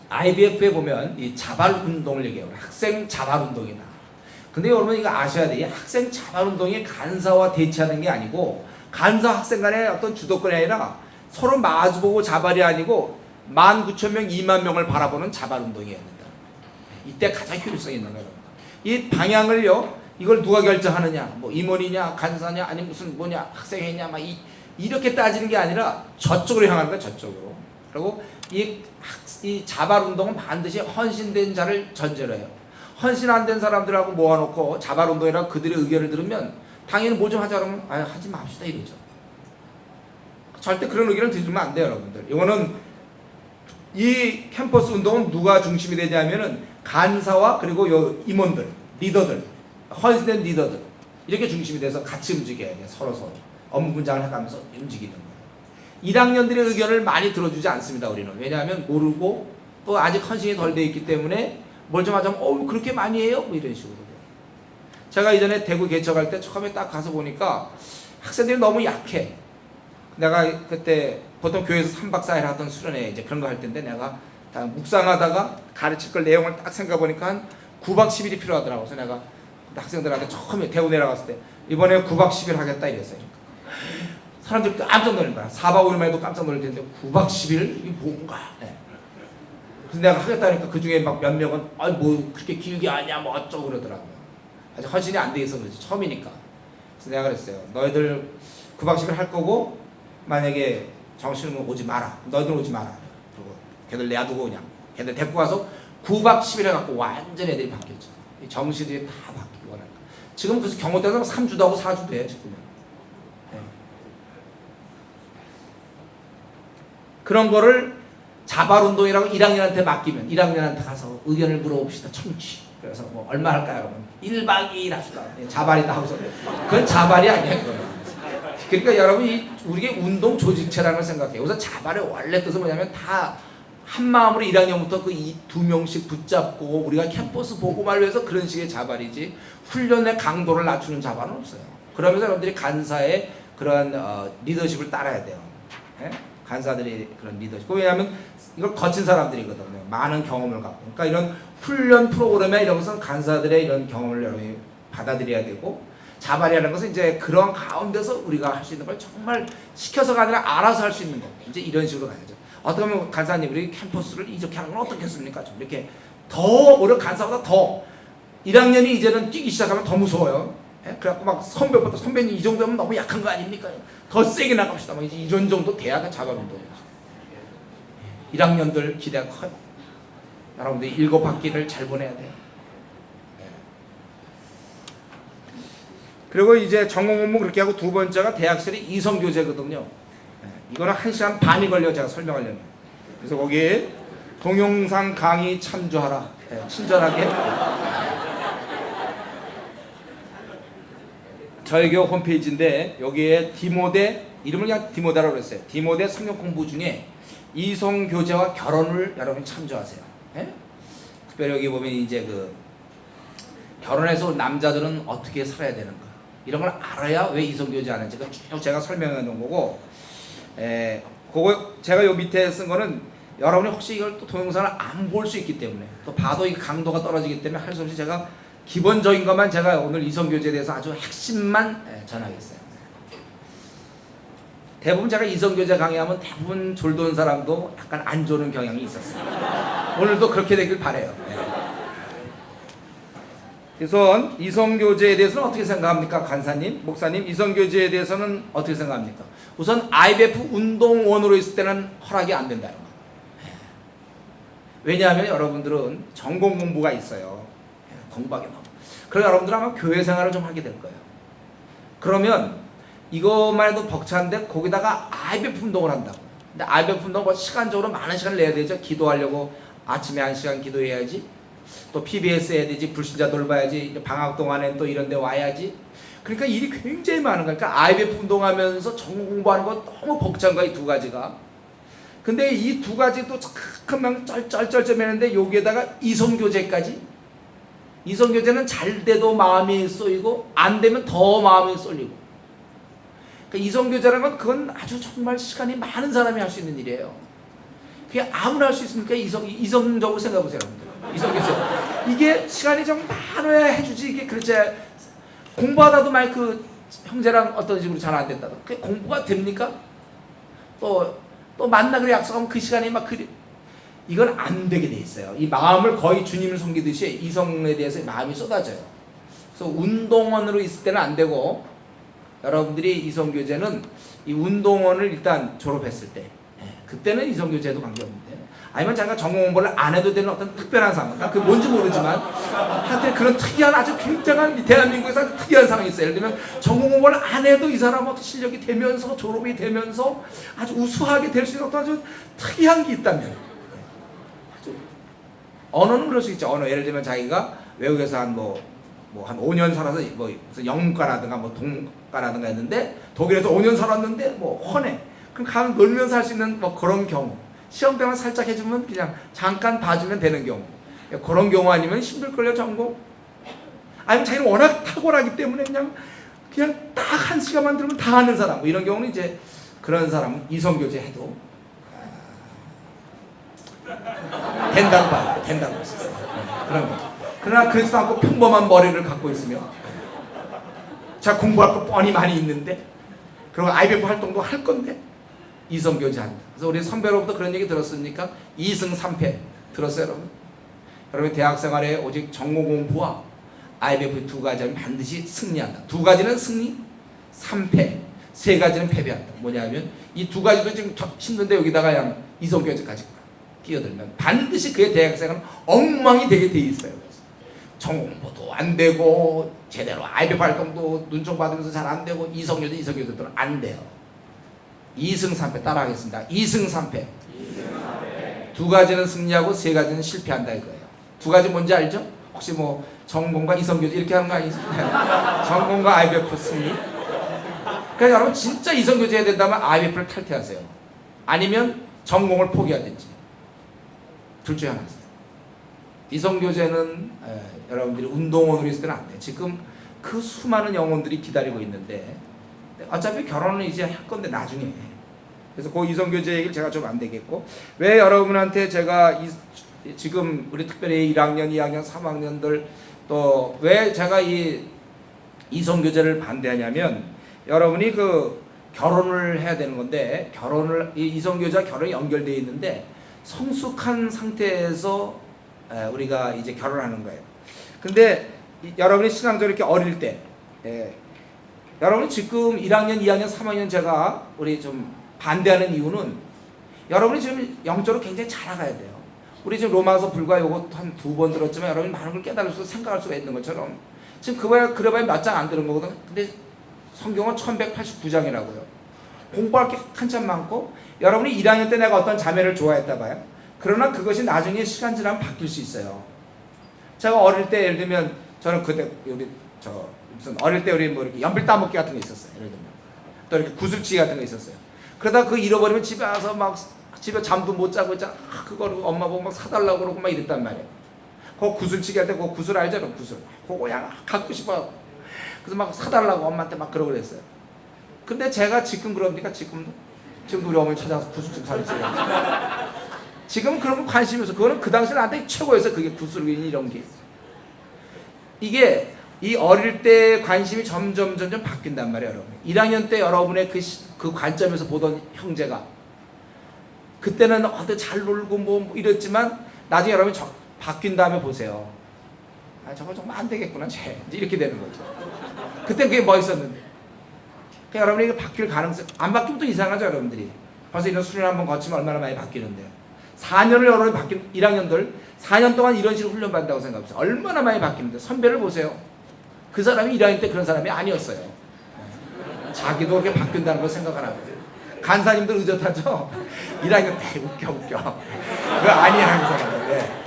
IBF에 보면 이 자발운동을 얘기해요. 학생 자발운동이다. 근데 여러분 이거 아셔야 돼. 이 학생 자발운동이 간사와 대치하는 게 아니고 간사 학생 간의 어떤 주도권이 아니라 서로 마주보고 자발이 아니고 19,000명, 2만 명을 바라보는 자발운동이어야 된다. 이때 가장 효율성 있는 거예요. 이 방향을요, 이걸 누가 결정하느냐, 뭐 임원이냐, 간사냐, 아니 무슨 뭐냐, 학생회냐, 막 이렇게 따지는 게 아니라 저쪽으로 향하는 거야, 저쪽으로. 그리고 이 자발운동은 반드시 헌신된 자를 전제로 해요. 헌신 안 된 사람들하고 모아놓고 자발운동이라고 그들의 의견을 들으면 당연히 뭐 좀 하자 그러면 하지 맙시다 이러죠. 절대 그런 의견을 들으면 안 돼요, 여러분들. 이거는 이 캠퍼스 운동은 누가 중심이 되냐면은 간사와 그리고 요 임원들, 리더들, 헌신된 리더들 이렇게 중심이 돼서 같이 움직여야 돼요. 서로 업무 분장을 해가면서 움직이는 거예요. 1학년들의 의견을 많이 들어주지 않습니다. 우리는. 왜냐하면 모르고 또 아직 헌신이 덜 돼 있기 때문에 뭘 좀 하자면 그렇게 많이 해요? 뭐 이런 식으로. 제가 이전에 대구 개척할 때 처음에 딱 가서 보니까 학생들이 너무 약해. 내가 그때 보통 교회에서 3박 4일 하던 수련회 이제 그런 거 할 텐데 내가 다 묵상하다가 가르칠 걸 내용을 딱 생각해 보니까 한 9박 10일이 필요하더라고. 그래서 내가 학생들한테 처음에 대구 내려갔을 때 이번에 9박 10일 하겠다 이랬어요. 사람들이 깜짝 놀란 거야. 4박 5일만 해도 깜짝 놀랄 텐데 9박 10일? 이게 뭔가. 네. 그래서 내가 하겠다니까 그 중에 막 몇 명은 뭐 그렇게 길게 하냐 뭐 어쩌고 그러더라고요. 아직 헌신이 안 돼 있어서 그렇지. 처음이니까. 그래서 내가 그랬어요. 너희들 9박 10일 할 거고 만약에 정신은 오지 마라. 너희들 오지 마라. 그리고 걔들 놔두고 그냥 걔들 데리고 가서 9박 10일 해갖고 완전 애들이 바뀌었죠. 정신들이 다 바뀌고 하니까. 지금 그래서 경호대에서 3주도 하고 4주도 해 지금은. 네. 그런 거를 자발운동이라고 1학년한테 맡기면 1학년한테 가서 의견을 물어봅시다. 청취. 그래서 뭐 얼마 할까요? 그러면 1박 2일 합시다. 자발이다 하고서 그건 자발이 아니에요. 그건. 그러니까 여러분 우리의 운동 조직체라는 걸 생각해요. 우선 자발의 원래 뜻은 뭐냐면 다 한마음으로 1학년부터 그 2명씩 붙잡고 우리가 캠퍼스 보고만 위해서 그런 식의 자발이지 훈련의 강도를 낮추는 자발은 없어요. 그러면서 여러분들이 간사의 그런 리더십을 따라야 돼요. 예? 간사들이 그런 리더십. 왜냐하면 이걸 거친 사람들이거든요. 많은 경험을 갖고. 그러니까 이런 훈련 프로그램에 이런 것은 간사들의 이런 경험을 여러분이 받아들여야 되고 자발이라는 것은 이제 그런 가운데서 우리가 할 수 있는 걸 정말 시켜서가 아니라 알아서 할 수 있는 거. 이제 이런 식으로 가야죠. 어떻게 보면 간사님 우리 캠퍼스를 이렇게 하는 건 어떻겠습니까? 좀 이렇게 더 오히려 간사보다 더 1학년이 이제는 뛰기 시작하면 더 무서워요. 예? 그래갖고 막 선배보다 선배님 이 정도면 너무 약한 거 아닙니까? 더 세게 나갑시다. 막 이런 정도 돼야 자발운동이죠. 1학년들 기대가 커요. 여러분들이 7학기를 잘 보내야 돼요. 그리고 이제 전공 공부 그렇게 하고 두 번째가 대학생의 이성교제거든요. 이거는 1시간 반이 걸려 제가 설명하려면. 그래서 거기에 동영상 강의 참조하라. 친절하게. 저희 교회 홈페이지인데 여기에 디모데 이름을 그냥 디모데라고 그랬어요. 디모데 성경 공부 중에 이성교제와 결혼을 여러분 참조하세요. 특별히 여기 보면 이제 그 결혼해서 남자들은 어떻게 살아야 되는가 이런 걸 알아야 왜 이성교제 하는지 쭉 제가 설명해 놓은 거고, 그거 제가 요 밑에 쓴 거는 여러분이 혹시 이걸 또 동영상을 안 볼 수 있기 때문에 또 봐도 이 강도가 떨어지기 때문에 할 수 없이 제가 기본적인 것만 제가 오늘 이성교제에 대해서 아주 핵심만 전하겠어요. 대부분 제가 이성교제 강의하면 대부분 졸도는 사람도 약간 안 조는 경향이 있었어요. 오늘도 그렇게 되길 바라요. 그래서 이성교제에 대해서는 어떻게 생각합니까? 간사님, 목사님, 이성교제에 대해서는 어떻게 생각합니까? 우선 IBF 운동원으로 있을 때는 허락이 안 된다는 거. 왜냐하면 여러분들은 전공 공부가 있어요. 공부하기 너무. 그래서 여러분들은 아마 교회 생활을 좀 하게 될 거예요. 그러면 이것만 해도 벅찬데 거기다가 IBF 운동을 한다고. 근데 IBF 운동은 뭐 시간적으로 많은 시간을 내야 되죠. 기도하려고 아침에 1시간 기도해야지. 또 PBS 해야 되지. 불신자 돌봐야지. 방학 동안에 또 이런 데 와야지. 그러니까 일이 굉장히 많은 거야. 그러니까 IBF 운동하면서 전공 공부하는 거 너무 벅찬 거야, 이 두 가지가. 근데 이 두 가지도 금방 쩔쩔쩔쩔매는데 여기에다가 이성교제까지. 이성교제는 잘 돼도 마음이 쏘이고 안 되면 더 마음이 쏠리고. 그러니까 이성교제라는 건 그건 아주 정말 시간이 많은 사람이 할 수 있는 일이에요. 그게 아무나 할 수 있습니까? 이성적으로 생각해 보세요. 이성교제. 이게 시간이 좀 많아야 해주지. 이게 그렇지. 공부하다도 막 그 형제랑 어떤 식으로 잘 안 됐다. 그게 공부가 됩니까? 또 만나기로 약속하면 그 시간에 막 이건 안 되게 돼 있어요. 이 마음을 거의 주님을 섬기듯이 이성에 대해서 마음이 쏟아져요. 그래서 운동원으로 있을 때는 안 되고, 여러분들이 이성교제는 이 운동원을 일단 졸업했을 때, 그때는 이성교제도 관계없는데, 아니면 자기가 전공 공부를 안 해도 되는 어떤 특별한 상황, 그게 뭔지 모르지만 한때 그런 특이한 아주 굉장한 대한민국에서 아주 특이한 상황이 있어요. 예를 들면 전공 공부를 안 해도 이 사람은 어떤 실력이 되면서 졸업이 되면서 아주 우수하게 될 수 있는 어떤 아주 특이한 게 있다면, 언어는 그럴 수 있죠. 언어, 예를 들면 자기가 외국에서 한 5년 살아서 무슨 영문과라든가 동과라든가 했는데, 독일에서 5년 살았는데 훤해. 그럼 가면 놀면서 할 수 있는 그런 경우, 시험 때만 살짝 해주면 그냥 잠깐 봐주면 되는 경우, 그런 경우 아니면 힘들걸요. 전공 아니면 자기는 워낙 탁월하기 때문에 그냥 딱 한 시간만 들으면 다 하는 사람, 이런 경우는 이제 그런 사람은 이성교제 해도 된다고 봐요. 된다고 했어요. 그런 거. 그러나 그렇지도 않고 평범한 머리를 갖고 있으며, 자, 공부할 거 뻔히 많이 있는데, 그리고 IBF 활동도 할 건데 이성교제 한다. 그래서 우리 선배로부터 그런 얘기 들었습니까? 2승 3패 들었어요, 여러분? 여러분 대학생활에 오직 전공 공부와 IBF 두 가지는 반드시 승리한다. 두 가지는 승리, 3패, 세 가지는 패배한다. 뭐냐면 이 두 가지도 지금 힘든데 여기다가 그냥 이성교제까지 끼어들면 반드시 그의 대학생은 엉망이 되게 돼 있어요. 전공 공부도 안 되고 제대로 IBF 활동도 눈총 받으면서 잘 안 되고 이성교제들은 안 돼요. 2승 3패 따라하겠습니다. 2승 3패. 두 가지는 승리하고 세 가지는 실패한다 이거예요. 두 가지 뭔지 알죠? 혹시 전공과 이성교제 이렇게 하는 거 아니죠? 전공과 IBF 승리. 그래서 여러분 진짜 이성교제 해야 된다면 IBF를 탈퇴하세요. 아니면 전공을 포기하든지. 둘 중에 하나입니다. 이성교제는 여러분들이 운동원으로 있을 때는 안 돼요. 지금 그 수많은 영혼들이 기다리고 있는데, 어차피 결혼은 이제 할 건데 나중에. 그래서 그 이성교제 얘기를 제가 좀 안 되겠고, 왜 여러분한테 제가 지금 우리 특별히 1학년, 2학년, 3학년들 또 왜 제가 이 이성교제를 반대하냐면, 여러분이 그 결혼을 해야 되는 건데, 이성교제와 결혼이 연결되어 있는데 성숙한 상태에서 우리가 이제 결혼하는 거예요. 근데 여러분이 신앙적으로 이렇게 어릴 때, 여러분이 지금 1학년, 2학년, 3학년 제가 우리 좀 반대하는 이유는, 여러분이 지금 영적으로 굉장히 잘 나가야 돼요. 우리 지금 로마서 불과 요거 한 2번 들었지만 여러분이 많은 걸 깨달을 수 생각할 수가 있는 것처럼 지금 그래봐야 몇 장 안 들은 거거든. 근데 성경은 1189장이라고요. 공부할 게 한참 많고, 여러분이 1학년 때 내가 어떤 자매를 좋아했다 봐요. 그러나 그것이 나중에 시간 지나면 바뀔 수 있어요. 제가 어릴 때 예를 들면 저는 그때 무슨 어릴 때 우리 이렇게 연필 따먹기 같은 게 있었어요. 예를 들면 또 이렇게 구슬치기 같은 거 있었어요. 그러다 그거 잃어버리면 집에 와서 막 집에 잠도 못 자고 있잖아. 그거를 엄마 보고 막 사달라고 그러고 막 이랬단 말이에요. 그거 구슬치기 할 때 그거 구슬 알잖아. 구슬. 그거 그냥 갖고 싶어. 그래서 막 사달라고 엄마한테 막 그러고 그랬어요. 근데 제가 지금 그럽니까? 지금도 우리 어머니 찾아가서 구슬 좀 사주세요. 지금은 그런 거 관심이 없어. 그거는 그 당시 나한테 최고였어. 그게 구슬이 이런 게. 이게 이 어릴 때 관심이 점점 바뀐단 말이에요, 여러분. 1학년 때 여러분의 그 관점에서 보던 형제가 그때는 잘 놀고 이랬지만 나중에 여러분이 바뀐 다음에 보세요. 아, 저거 정말 안 되겠구나, 쟤. 이렇게 되는 거죠. 그때 그게 멋있었는데. 그러니까 여러분이 이게 바뀔 가능성, 안 바뀌면 또 이상하죠, 여러분들이. 벌써 이런 수련 한번 거치면 얼마나 많이 바뀌는데요. 4년을 여러분이 1학년들 4년 동안 이런 식으로 훈련받는다고 생각해보세요. 얼마나 많이 바뀌는데. 선배를 보세요. 그 사람이 1학년 때 그런 사람이 아니었어요. 자기도 그렇게 바뀐다는 걸 생각을 하고. 간사님들 의젓하죠? 1학년 때 웃겨. 그거 아니야, 그 사람은. 네.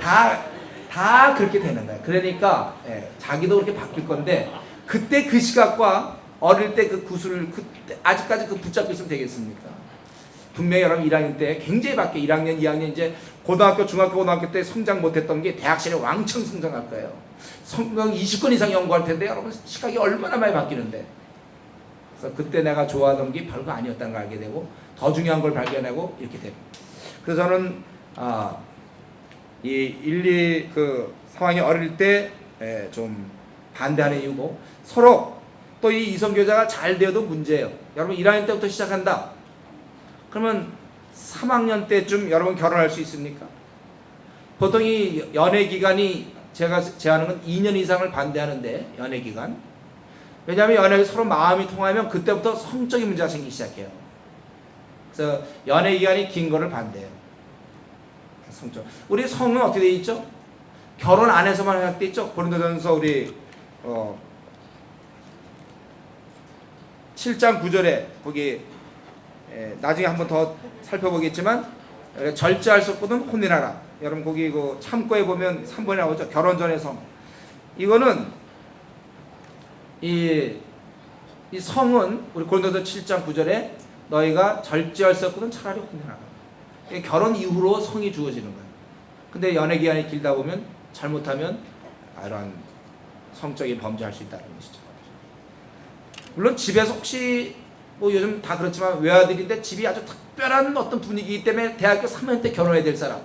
다 그렇게 되는 거예요. 그러니까 자기도 그렇게 바뀔 건데, 그때 그 시각과 어릴 때 그 구슬을 아직까지 붙잡고 있으면 되겠습니까? 분명히 여러분 1학년 때 굉장히 바뀌어요. 1학년, 2학년 이제 고등학교, 중학교, 고등학교 때 성장 못했던 게 대학생에 왕창 성장할 거예요. 성경 20권 이상 연구할 텐데 여러분 시각이 얼마나 많이 바뀌는데. 그래서 그때 내가 좋아하던 게 별거 아니었다는 걸 알게 되고 더 중요한 걸 발견하고 이렇게 됩니다. 그래서 저는 이 1, 2 그 상황이 어릴 때 좀 반대하는 이유고, 서로 또 이 이성교제가 잘 되어도 문제예요. 여러분 1학년 때부터 시작한다. 그러면 3학년 때쯤 여러분 결혼할 수 있습니까? 보통 이 연애 기간이 제가 제하는 건 2년 이상을 반대하는데, 연애 기간. 왜냐하면 연애가 서로 마음이 통하면 그때부터 성적인 문제가 생기기 시작해요. 그래서 연애 기간이 긴 거를 반대해요. 성적. 우리 성은 어떻게 되어 있죠? 결혼 안에서만 허락되어 있죠. 고린도전서 우리 7장 9절에 거기 나중에 한번 더 살펴보겠지만, 절제할 수 없거든 혼인하라. 여러분 거기 그 참고에 보면 3번에 나오죠. 결혼 전의 성. 이거는 이 성은 우리 고린도서 7장 9절에 너희가 절제할 수 없거든 차라리 혼인하라. 결혼 이후로 성이 주어지는 거예요. 근데 연애 기간이 길다 보면 잘못하면 이러한 성적인 범죄할 수 있다는 것이죠. 물론 집에서 혹시 뭐 요즘 다 그렇지만 외아들인데 집이 아주 특별한 어떤 분위기이기 때문에 대학교 3학년 때 결혼해야 될 사람,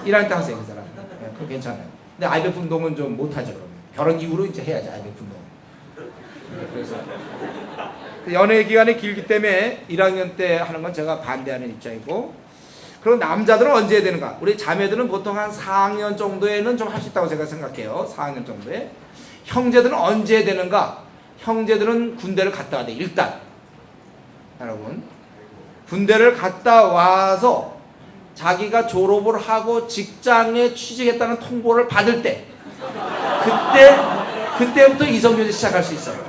1학년 때 하세요 그 사람. 그건 괜찮아요. 근데 IVF 운동은 좀 못하죠. 그러면 결혼 이후로 이제 해야지 IVF 운동. 그래서 연애 기간이 길기 때문에 1학년 때 하는 건 제가 반대하는 입장이고, 그럼 남자들은 언제 해야 되는가? 우리 자매들은 보통 한 4학년 정도에는 좀 할 수 있다고 제가 생각해요. 4학년 정도에. 형제들은 언제 해야 되는가? 형제들은 군대를 갔다 와야 돼. 일단 여러분 군대를 갔다 와서 자기가 졸업을 하고 직장에 취직했다는 통보를 받을 때, 그때부터 이성교제 시작할 수 있어요.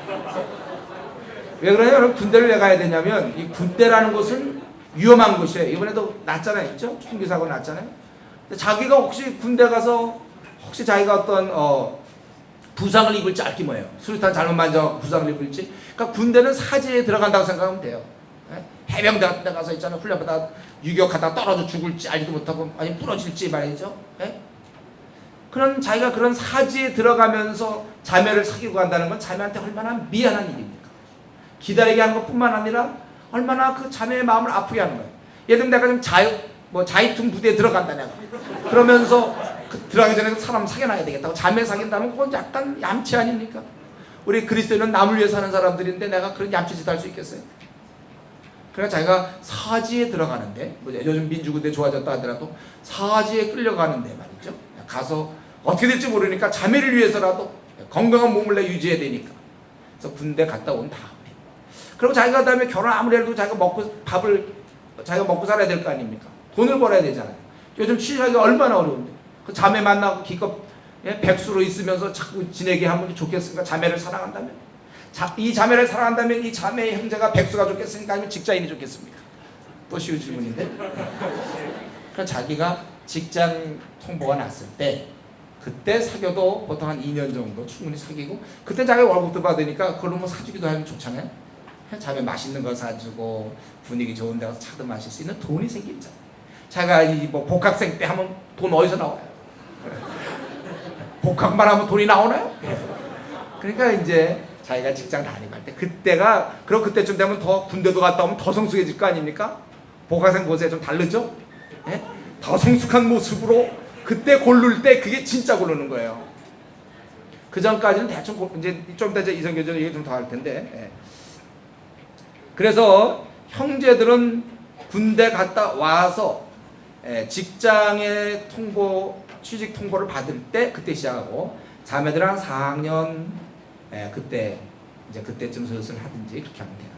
왜 그러냐면 군대를 왜 가야 되냐면, 이 군대라는 것은 위험한 곳이에요. 이번에도 났잖아요. 그죠? 총기 사고 났잖아요. 근데 자기가 혹시 군대 가서 혹시 자기가 어떤 부상을 입을지 알기 뭐예요. 수류탄 잘못 만져 부상을 입을지. 그러니까 군대는 사지에 들어간다고 생각하면 돼요. 해병대 같은 데 가서 있잖아요. 훈련받아 유격하다 떨어져 죽을지 알지도 못하고 아니 부러질지 말이죠. 그런 자기가 그런 사지에 들어가면서 자매를 사귀고 간다는 건 자매한테 얼마나 미안한 일입니까? 기다리게 하는 것뿐만 아니라 얼마나 그 자매의 마음을 아프게 하는 거예요. 예를 들면 내가 지금 자이툰 부대에 들어간다 내가. 그러면서 들어가기 전에 사람 사귀어놔야 되겠다고 자매 사귄다면 그건 약간 얌체 아닙니까? 우리 그리스도인은 남을 위해 사는 사람들인데 내가 그런 얌체짓 할 수 있겠어요? 그러니까 자기가 사지에 들어가는데, 요즘 민주군대 좋아졌다 하더라도 사지에 끌려가는데 말이죠. 가서 어떻게 될지 모르니까 자매를 위해서라도 건강한 몸을 유지해야 되니까. 그래서 군대 갔다 온 다음에, 그리고 자기가 그다음에 결혼 아무리 해도 자기가 자기가 먹고 살아야 될 거 아닙니까? 돈을 벌어야 되잖아요. 요즘 취직하기가 얼마나 어려운데. 그 자매 만나고 기껏 백수로 있으면서 자꾸 지내게 하면 좋겠습니까? 자매를 사랑한다면? 이 자매를 사랑한다면 이 자매의 형제가 백수가 좋겠습니까? 아니면 직장인이 좋겠습니까? 또 쉬운 질문인데. 그러니까 자기가 직장 통보가 났을 때 그때 사귀어도 보통 한 2년 정도 충분히 사귀고, 그때 자기 월급도 받으니까 그걸로 뭐 사주기도 하면 좋잖아요. 자매 맛있는 거 사주고 분위기 좋은 데 가서 차도 마실 수 있는 돈이 생기잖아요. 자기가 이 복학생 때 하면 돈 어디서 나와요? 복학만 하면 돈이 나오나요? 그러니까 이제 자기가 직장 다니고 할 때, 그리고 그때쯤 되면 더 군대도 갔다 오면 더 성숙해질 거 아닙니까? 복학생 보세요. 좀 다르죠? 더 성숙한 모습으로 그때 고를 때 그게 진짜 고르는 거예요. 그 전까지는 대충 이제 좀 이따 이성교제 얘기 좀 더 할 텐데. 그래서 형제들은 군대 갔다 와서 직장의 취직 통보를 받을 때 그때 시작하고, 자매들은 한 4학년 그때쯤 슬슬 하든지 그렇게 하면 돼요.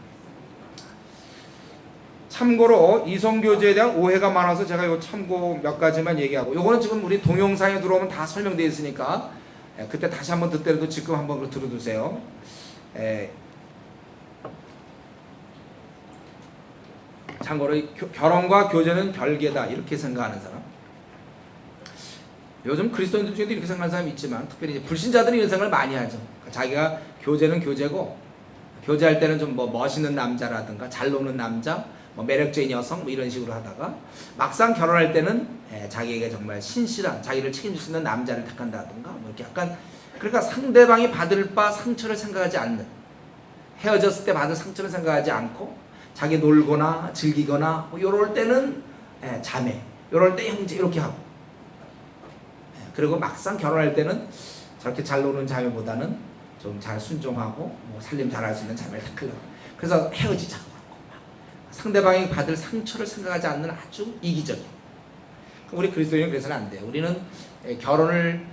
참고로 이성교제에 대한 오해가 많아서 제가 요 참고 몇 가지만 얘기하고, 요거는 지금 우리 동영상에 들어오면 다 설명되어 있으니까 그때 다시 한번 듣더라도 지금 한번 들어두세요. 참고로 결혼과 교제는 별개다 이렇게 생각하는 사람, 요즘 그리스도인들 중에도 이렇게 생각하는 사람이 있지만 특별히 이제 불신자들은 이런 생각을 많이 하죠. 자기가 교제는 교제고, 교제할 때는 좀 멋있는 남자라든가 잘 노는 남자, 매력적인 여성 이런 식으로 하다가 막상 결혼할 때는 자기에게 정말 신실한, 자기를 책임질 수 있는 남자를 택한다든가 이렇게 약간, 그러니까 상대방이 받을 바 상처를 생각하지 않는, 헤어졌을 때 받은 상처를 생각하지 않고 자기 놀거나 즐기거나 이럴 때는 자매, 이럴 때 형제 이렇게 하고, 그리고 막상 결혼할 때는 저렇게 잘 노는 자매보다는 좀 잘 순종하고 뭐 살림 잘할 수 있는 자매를 택하려고. 그래서 헤어지자고 그러고, 상대방이 받을 상처를 생각하지 않는 아주 이기적인. 우리 그리스도인은 그래서는 안 돼요. 우리는 결혼을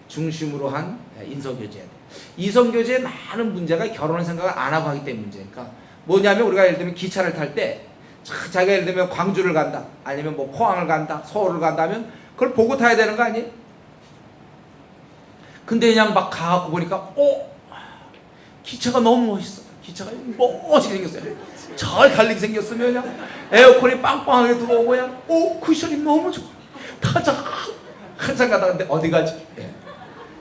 중심으로 한 인성교제야 돼. 이성교제의 많은 문제가 결혼을 생각을 안 하고 하기 때문에 문제니까. 뭐냐면 우리가 예를 들면 기차를 탈 때 자기가 예를 들면 광주를 간다, 아니면 뭐 포항을 간다, 서울을 간다면 그걸 보고 타야 되는 거 아니에요? 근데 그냥 막 가갖고 보니까 기차가 너무 멋있어. 기차가 멋지게 생겼어요. 잘 달리게 생겼으면 그냥 에어컨이 빵빵하게 들어오고 그냥 쿠션이 너무 좋아. 타자 항상 가다 근데 어디 가지?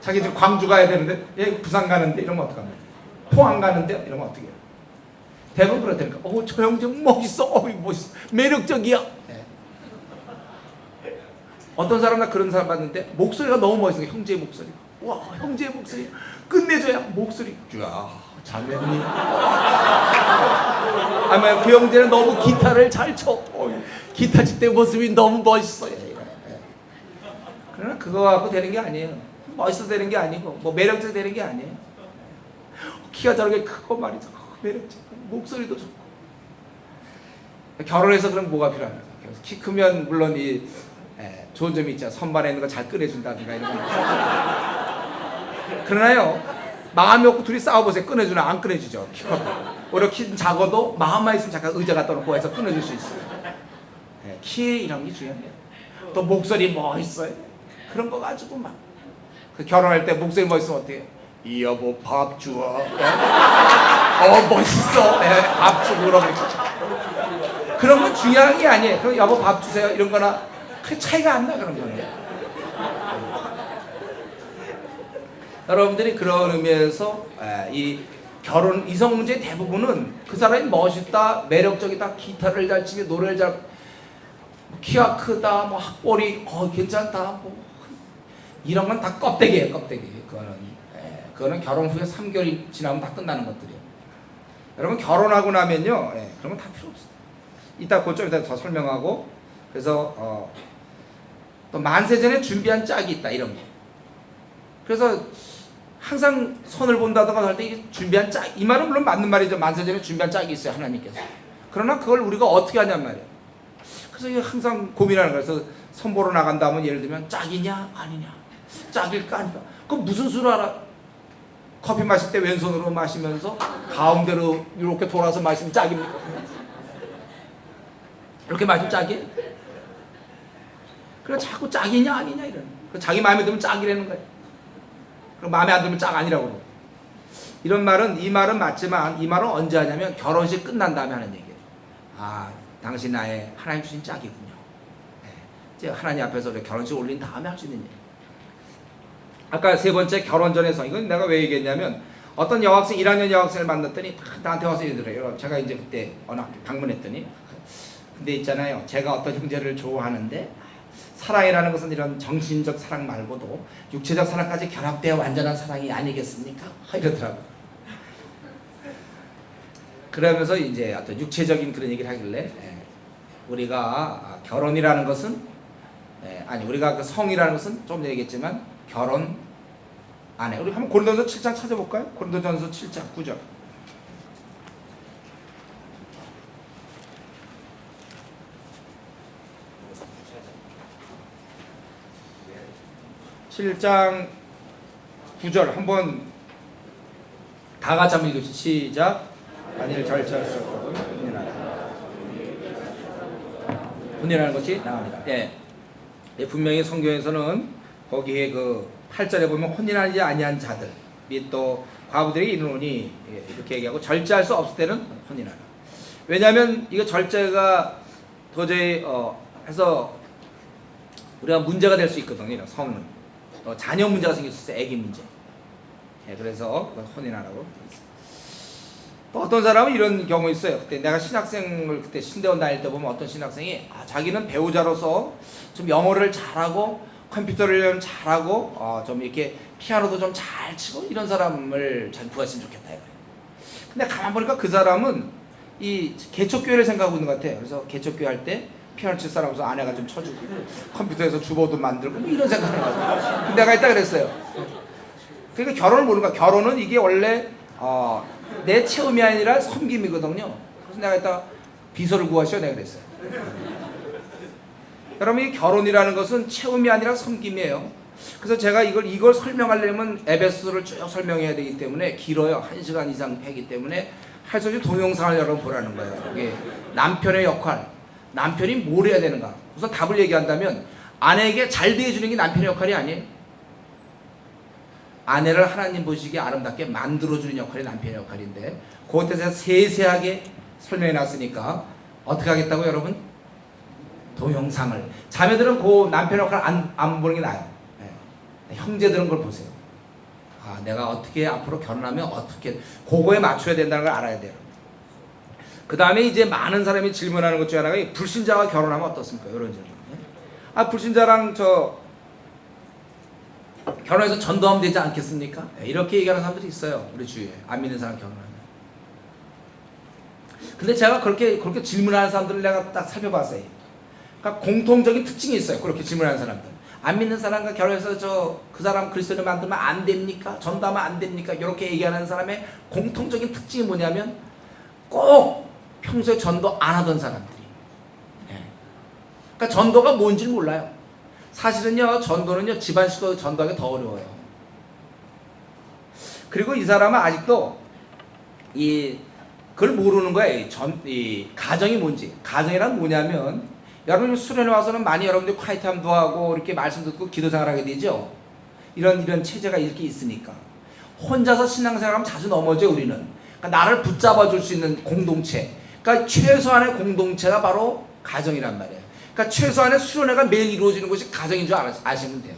자기 지금 광주 가야 되는데 부산 가는데 이러면 어떡합니까? 포항 가는데 이러면 어떻게 해요? 대부분 그렇다니까. 저 형제 멋있어. 멋있어. 매력적이야. 어떤 사람 나 그런 사람 봤는데 목소리가 너무 멋있어. 형제의 목소리. 와, 형제의 목소리 끝내줘야 목소리. 야, 자매님. 아마 그 형제는 너무 기타를 잘 쳐. 기타 칠 때 모습이 너무 멋있어요. 그러나 그거 갖고 되는 게 아니에요. 멋있어서 되는 게 아니고 뭐 매력적이 되는 게 아니에요. 키가 저렇게 크고 말이죠. 매력적. 목소리도 좋고. 결혼해서 그럼 뭐가 필요합니까? 키 크면 물론 이 좋은 점이 있죠. 선반에 있는 거 잘 꺼내준다든가 이런 거. 그러나요, 마음이 없고 둘이 싸워보세요. 꺼내주나 안 꺼내주죠. 오히려 키 작아도 마음만 있으면 잠깐 의자 갖다 놓고 해서 꺼내줄 수 있어요. 키 이런 게 중요해요. 또 목소리 멋있어요. 그런 거 가지고 막 결혼할 때 목소리 멋있으면 어떻게 해요? 이 여보 밥 주어. 멋있어. 밥 주고 그러면 그런 건 중요한 게 아니에요. 그럼 여보 밥 주세요 이런 거나 그 차이가 안 나. 그런 거는 여러분들이 그런 의미에서 이 결혼 이성 문제 대부분은 그 사람이 멋있다, 매력적이다, 기타를 잘 치고 노래를 잘, 키가 크다, 뭐 학벌이 괜찮다, 뭐 이런 건 다 껍데기예요. 껍데기. 그거는 결혼 후에 3개월 지나면 다 끝나는 것들이에요. 여러분 결혼하고 나면요, 그런 건 다 필요 없어요. 이따 좀 이따 더 설명하고. 그래서 또 만세 전에 준비한 짝이 있다 이런 거. 그래서 항상 선을 본다든가 할 때 준비한 짝, 이 말은 물론 맞는 말이죠. 만세 전에 준비한 짝이 있어요, 하나님께서. 그러나 그걸 우리가 어떻게 하냔 말이에요. 그래서 항상 고민하는 거예요. 그래서 선보러 나간다면 예를 들면 짝이냐 아니냐, 짝일까 아닐까. 그럼 무슨 수를 알아? 커피 마실 때 왼손으로 마시면서 가운데로 이렇게 돌아서 마시면 짝입니까? 이렇게 마시면 짝이에요? 그래 자꾸 짝이냐 아니냐 이런. 자기 마음에 들면 짝이라는 거예요. 그럼 마음에 안 들면 짝 아니라고 그러고. 이런 말은, 이 말은 맞지만 이 말은 언제 하냐면 결혼식 끝난 다음에 하는 얘기예요. 당신 나의 하나님 주신 짝이군요. 이제 하나님 앞에서 결혼식 올린 다음에 할 수 있는 얘기. 아까 세 번째 결혼 전에서, 이건 내가 왜 얘기했냐면 어떤 여학생, 1학년 여학생을 만났더니 나한테 와서 얘기더래요. 제가 이제 그때 어느 학교 방문했더니, 근데 있잖아요, 제가 어떤 형제를 좋아하는데 사랑이라는 것은 이런 정신적 사랑 말고도 육체적 사랑까지 결합되어 완전한 사랑이 아니겠습니까? 이러더라고요. 그러면서 이제 어떤 육체적인 그런 얘기를 하길래 우리가 결혼이라는 것은 우리가 그 성이라는 것은 좀 전에 얘기했지만 결혼 안에, 우리 한번 고린도전서 7장 찾아볼까요? 고린도전서 7장 9절. 7장 9절 한번 다 같이 한번 읽읍시다. 시작. 만일 절차할 수 없고 혼인하는 것이 나옵니다. 분명히 성경에서는 거기에 그 8절에 보면 혼인하지 아니한 자들 및 또 과부들에게 이르노니 이렇게 얘기하고, 절제할 수 없을 때는 혼인하라. 왜냐하면 이거 절제가 도저히 해서 우리가 문제가 될 수 있거든요. 성은 자녀 문제가 생길 수 있어요. 아기 문제. 그래서 혼인하라고. 또 어떤 사람은 이런 경우 있어요. 그때 내가 신학생을 그때 신대원 다닐 때 보면 어떤 신학생이 자기는 배우자로서 좀 영어를 잘하고 컴퓨터를 잘하고 좀 이렇게 피아노도 좀 잘 치고 이런 사람을 잘 구했으면 좋겠다 이거예요. 근데 가만 보니까 그 사람은 이 개척교회를 생각하고 있는 것 같아요. 그래서 개척교회 할 때 피아노 칠 사람 없어 아내가 좀 쳐주고 컴퓨터에서 주보도 만들고 뭐 이런 생각을 하고 내가 있다 그랬어요. 그러니까 결혼을 모르는 거야. 결혼은 이게 원래 내 체험이 아니라 섬김이거든요. 그래서 내가 있다 비서를 구하시오 내가 그랬어요. 여러분 이 결혼이라는 것은 체험이 아니라 섬김이에요. 그래서 제가 이걸 설명하려면 에베소서를 쭉 설명해야 되기 때문에 길어요. 1시간 이상 하기 때문에 할 수 없이 동영상을 여러분 보라는 거예요. 이게 남편의 역할, 남편이 뭘 해야 되는가. 우선 답을 얘기한다면 아내에게 잘 대해주는 게 남편의 역할이 아니에요. 아내를 하나님 보시기에 아름답게 만들어주는 역할이 남편의 역할인데 그것에 대해서 세세하게 설명해 놨으니까 어떻게 하겠다고 여러분? 동영상을. 자매들은 그 남편의 역할 안 보는 게 나아요. 네. 형제들은 그걸 보세요. 내가 어떻게 앞으로 결혼하면 어떻게 그거에 맞춰야 된다는 걸 알아야 돼요. 그 다음에 이제 많은 사람이 질문하는 것 중에 하나가 불신자와 결혼하면 어떻습니까? 이런 질문. 불신자랑 결혼해서 전도하면 되지 않겠습니까? 이렇게 얘기하는 사람들이 있어요. 우리 주위에 안 믿는 사람 결혼하면. 근데 제가 그렇게 질문하는 사람들을 내가 딱 살펴봤어요. 그러니까 공통적인 특징이 있어요. 그렇게 질문하는 사람들. 안 믿는 사람과 결혼해서 그 사람 그리스도를 만들면 안 됩니까? 전도하면 안 됩니까? 이렇게 얘기하는 사람의 공통적인 특징이 뭐냐면 꼭 평소에 전도 안 하던 사람들이. 그러니까 전도가 뭔지 몰라요. 사실은요, 전도는요, 집안 식구 전도하기 더 어려워요. 그리고 이 사람은 아직도 그걸 모르는 거예요. 이 가정이 뭔지. 가정이란 뭐냐면 여러분 수련회 와서는 많이 여러분들 콰이트함도 하고 이렇게 말씀 듣고 기도 생활하게 되죠. 이런 체제가 이렇게 있으니까 혼자서 신앙생활하면 자주 넘어져 우리는. 그러니까 나를 붙잡아 줄 수 있는 공동체. 그러니까 최소한의 공동체가 바로 가정이란 말이에요. 그러니까 최소한의 수련회가 매일 이루어지는 것이 가정인 줄 아시면 돼요.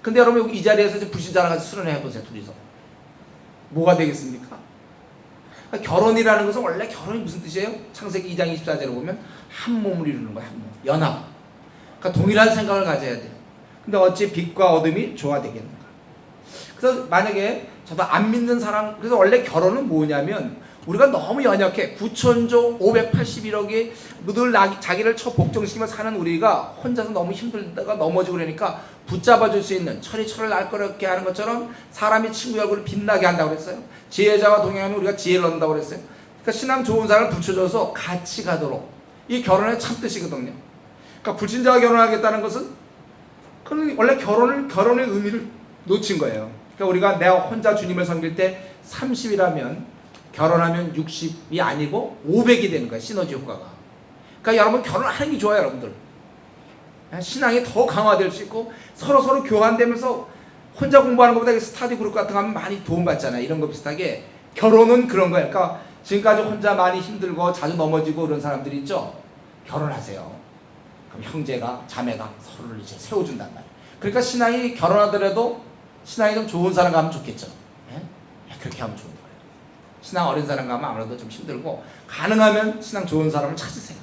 근데 여러분 이 자리에서 이제 불신자랑 같이 수련회 해보세요. 둘이서 뭐가 되겠습니까? 그러니까 결혼이라는 것은 원래 결혼이 무슨 뜻이에요? 창세기 2장 24절을 보면 한 몸을 이루는 거야. 한 몸. 연합. 그러니까 동일한 생각을 가져야 돼요. 근데 어찌 빛과 어둠이 조화되겠는가. 그래서 만약에 저도 안 믿는 사람, 그래서 원래 결혼은 뭐냐면 우리가 너무 연약해. 9천조 581억이 늘 자기를 복종시키며 사는 우리가 혼자서 너무 힘들다가 넘어지고 그러니까 붙잡아줄 수 있는 철이 철을 날거렵게 하는 것처럼 사람이 친구의 얼굴을 빛나게 한다고 그랬어요. 지혜자와 동행하면 우리가 지혜를 얻는다고 그랬어요. 그러니까 신앙 좋은 사람을 붙여줘서 같이 가도록. 이 결혼의 참 뜻이거든요. 그러니까 불신자와 결혼하겠다는 것은 그건 원래 결혼의 의미를 놓친 거예요. 그러니까 우리가 내가 혼자 주님을 섬길 때 30이라면 결혼하면 60이 아니고 500이 되는 거예요. 시너지 효과가. 그러니까 여러분 결혼하는 게 좋아요. 여러분들. 신앙이 더 강화될 수 있고 서로 교환되면서 혼자 공부하는 것보다 스터디 그룹 같은 거 하면 많이 도움받잖아요. 이런 거 비슷하게 결혼은 그런 거예요. 그러니까 지금까지 혼자 많이 힘들고 자주 넘어지고 그런 사람들이 있죠. 결혼하세요. 그럼 형제가 자매가 서로를 이제 세워준단 말이에요. 그러니까 신앙이 결혼하더라도 신앙이 좀 좋은 사람 가면 좋겠죠. 그렇게 하면 좋은 거예요. 신앙 어린 사람 가면 아무래도 좀 힘들고 가능하면 신앙 좋은 사람을 찾으세요.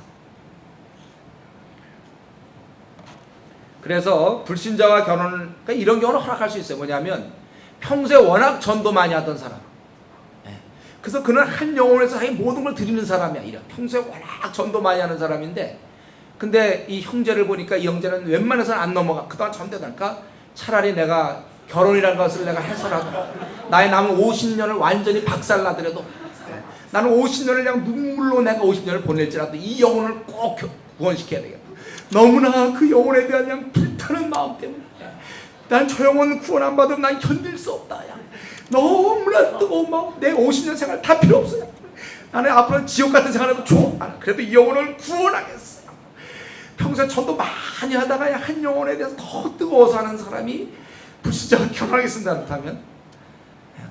그래서 불신자와 결혼을 그러니까 이런 경우는 허락할 수 있어요. 뭐냐면 평소에 워낙 전도 많이 하던 사람. 그래서 그는 한 영혼에서 자기 모든 걸 드리는 사람이야. 이런 평소에 워낙 전도 많이 하는 사람인데 근데 이 형제를 보니까 이 형제는 웬만해서는 안 넘어가. 그동안 전도하니까 차라리 내가 결혼이라는 것을 내가 해서라도 나의 남은 50년을 완전히 박살나더라도 나는 50년을 그냥 눈물로 내가 50년을 보낼지라도 이 영혼을 꼭 구원시켜야 되겠다. 너무나 그 영혼에 대한 그냥 불타는 마음 때문에 난 저 영혼 구원 안 받으면 난 견딜 수 없다. 야. 너무나 뜨거운 마음. 내 50년 생활 다 필요 없어요. 나는 앞으로 지옥 같은 생활해도 좋아. 그래도 이 영혼을 구원하겠어요. 평소에 전도 많이 하다가 한 영혼에 대해서 더 뜨거워서 하는 사람이 불신자와 결혼하겠습니다. 그렇다면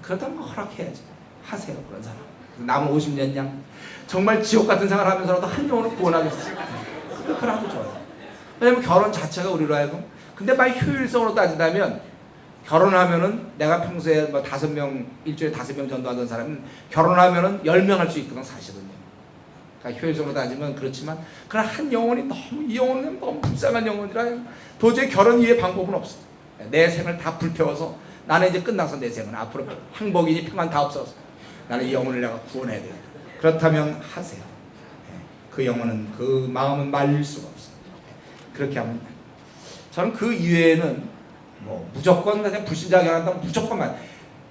그렇다면 허락해야지. 하세요. 그런 사람. 남은 50년 양 정말 지옥 같은 생활 하면서라도 한 영혼을 구원하겠어요. 그래도 좋아요. 왜냐면 결혼 자체가 우리로 하여금 근데 만약 효율성으로 따진다면 결혼하면은 내가 평소에 뭐 5명 일주일에 5명 전도하던 사람은 결혼하면은 10명 할 수 있거든 사실은요. 그러니까 효율성으로 따지면 그렇지만 그러나 한 영혼이 너무 이 영혼은 너무 불쌍한 영혼이라 도저히 결혼 이외의 방법은 없어. 내 생을 다 불태워서 나는 이제 끝나서 내 생은 앞으로 행복이니 평안 다 없어서 나는 이 영혼을 내가 구원해야 돼. 그렇다면 하세요. 그 영혼은 그 마음은 말릴 수가 없어요. 그렇게 하면 저는 그 이외에는 뭐 무조건 그냥 불신자가 결혼한다면 무조건만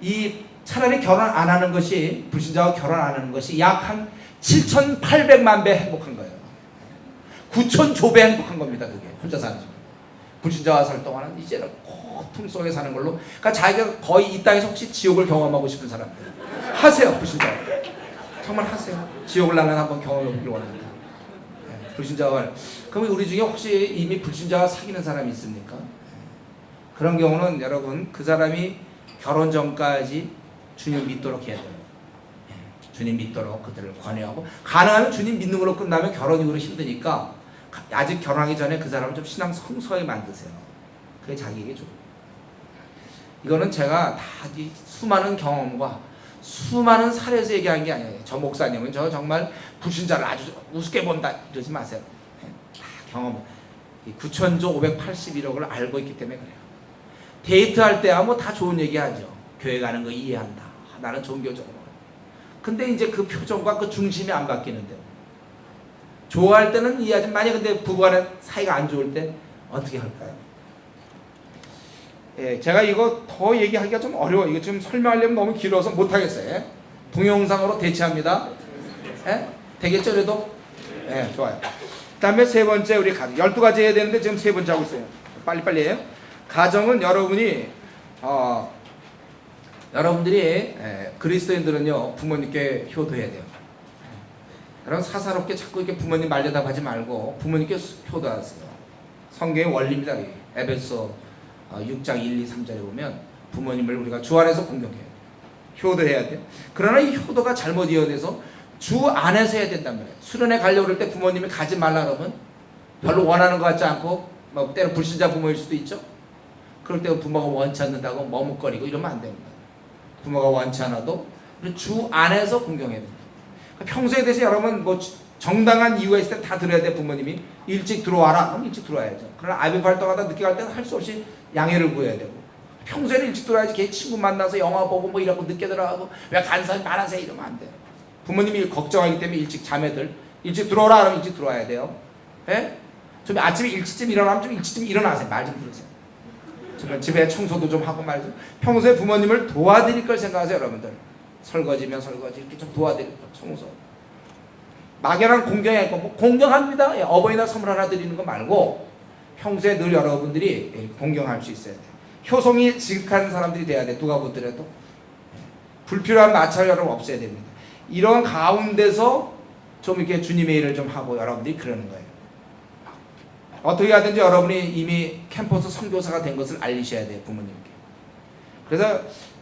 이 차라리 결혼 안 하는 것이 불신자와 결혼 안 하는 것이 약 한 7,800만 배 행복한 거예요. 9,000조 배 행복한 겁니다. 그게 혼자 사는 집. 불신자와 살 동안은 이제는 고통 속에 사는 걸로. 그러니까 자기가 거의 이 땅에서 혹시 지옥을 경험하고 싶은 사람들 하세요. 불신자 정말 하세요. 지옥을 나는 한번 경험해보길 원합니다. 네, 불신자와 그럼 우리 중에 혹시 이미 불신자와 사귀는 사람이 있습니까? 그런 경우는 여러분 그 사람이 결혼 전까지 주님 믿도록 해야 돼요. 주님 믿도록 그들을 권유하고 가능하면 주님 믿는 걸로 끝나면 결혼 이후로 힘드니까 아직 결혼하기 전에 그 사람을 좀 신앙 성숙하게 만드세요. 그게 자기에게 좋아요. 이거는 제가 다 수많은 경험과 수많은 사례에서 얘기한 게 아니에요. 저 목사님은 저 정말 불신자를 아주 우습게 본다 이러지 마세요. 다 경험 9천조 581억을 알고 있기 때문에 그래요. 데이트할 때야 뭐 다 좋은 얘기 하죠. 교회 가는 거 이해한다. 나는 종교적으로. 근데 이제 그 표정과 그 중심이 안 바뀌는데요. 좋아할 때는 이해하지. 만약 근데 부부간의 사이가 안 좋을 때 어떻게 할까요? 예, 제가 이거 더 얘기하기가 좀 어려워. 이거 좀 설명하려면 너무 길어서 못하겠어요. 예? 동영상으로 대체합니다. 예? 되겠죠, 그래도? 예, 좋아요. 그 다음에 세 번째, 우리 가정. 12가지 해야 되는데 지금 세 번째 하고 있어요. 빨리빨리 해요. 가정은 여러분이, 여러분들이, 그리스도인들은요, 부모님께 효도해야 돼요. 여러분, 사사롭게 자꾸 이렇게 부모님 말려다하지 말고, 부모님께 효도하세요. 성경의 원리입니다. 에베소 6장 1, 2, 3절에 보면, 부모님을 우리가 주 안에서 공경해야 돼요. 효도해야 돼요. 그러나 이 효도가 잘못 이어져서 주 안에서 해야 된단 말이에요. 수련회 가려고 그럴 때 부모님이 가지 말라 그러면 별로 원하는 것 같지 않고 뭐 때로 불신자 부모일 수도 있죠. 그럴 때 부모가 원치 않는다고 머뭇거리고 이러면 안 됩니다. 부모가 원치 않아도 주 안에서 공경해야 됩니다. 평소에 대해서 여러분 뭐 정당한 이유가 있을 때 다 들어야 돼. 부모님이 일찍 들어와라 그럼 일찍 들어와야죠. 그러나 IMF 활동하다 늦게 갈 때는 할 수 없이 양해를 구해야 되고 평소에는 일찍 들어와야지. 걔 친구 만나서 영화 보고 뭐 이러고 늦게 들어가고 왜 간섭이 많아서 이러면 안 돼요. 부모님이 걱정하기 때문에 일찍 자매들 일찍 들어오라 그러면 일찍 들어와야 돼요. 예? 좀 아침에 일찍쯤 일어나면 좀 일찍쯤 일어나세요. 말 좀 들으세요. 정말 집에 청소도 좀 하고 말이죠. 평소에 부모님을 도와드릴 걸 생각하세요. 여러분들 설거지면 설거지 이렇게 좀 도와드릴 거 청소 막연한 공경할 거 뭐 공경합니다. 예, 어버이날 선물 하나 드리는 거 말고 평소에 늘 여러분들이 공경할 수 있어야 돼요. 효성이 지극한 사람들이 돼야 돼. 누가 보더라도 불필요한 마찰 여러분 없애야 됩니다. 이런 가운데서 좀 이렇게 주님의 일을 좀 하고 여러분들이 그러는 거예요. 어떻게 하든지 여러분이 이미 캠퍼스 선교사가 된 것을 알리셔야 돼요. 부모님께. 그래서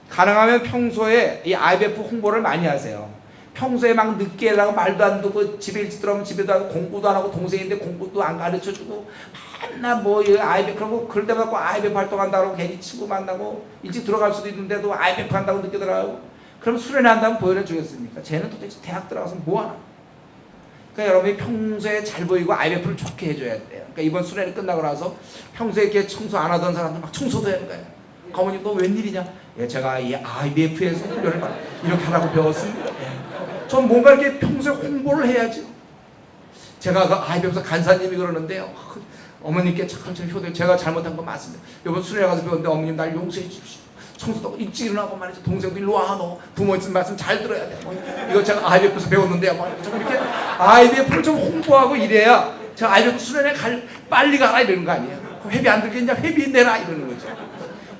가능하면 평소에 이 IBF 홍보를 많이 하세요. 평소에 막 늦게 하고 말도 안 듣고 집에 일찍 들어오면 집에도 하고 공부도 안 하고 동생인데 공부도 안 가르쳐주고 맨날 뭐 IBF 그러고 그럴 때마다 IBF 활동한다고 괜히 친구 만나고 일찍 들어갈 수도 있는데도 IBF 한다고 늦게 들어가고 그럼 수련회 한다면 보여줘 주겠습니까? 쟤는 도대체 대학 들어가서 뭐하나? 그러니까 여러분이 평소에 잘 보이고 IBF를 좋게 해줘야 돼요. 그러니까 이번 수련회 끝나고 나서 평소에 이렇게 청소 안 하던 사람들 막 청소도 해야 돼요. 어머님 너 웬일이냐? 예, 제가 이 IBF에서 훈련을 이렇게 하라고 배웠습니다. 예. 전 뭔가 이렇게 평소에 홍보를 해야지. 제가 그 IBF에서 간사님이 그러는데요. 어머님께 참 효도 제가 잘못한 거 맞습니다. 이번 수련회 가서 배웠는데 어머님 날 용서해 주십시오. 청소도 일찍 일어나고 말이죠. 동생도 일로 와 너 부모 있으면 말씀 잘 들어야 돼. 뭐 이거 제가 IBF에서 배웠는데요. 뭐 이렇게 IBF를 좀 홍보하고 이래야 제가 IBF 수련회 빨리 가라 이러는 거 아니에요. 회비 안 들겠냐? 회비 내라 이러는 거죠.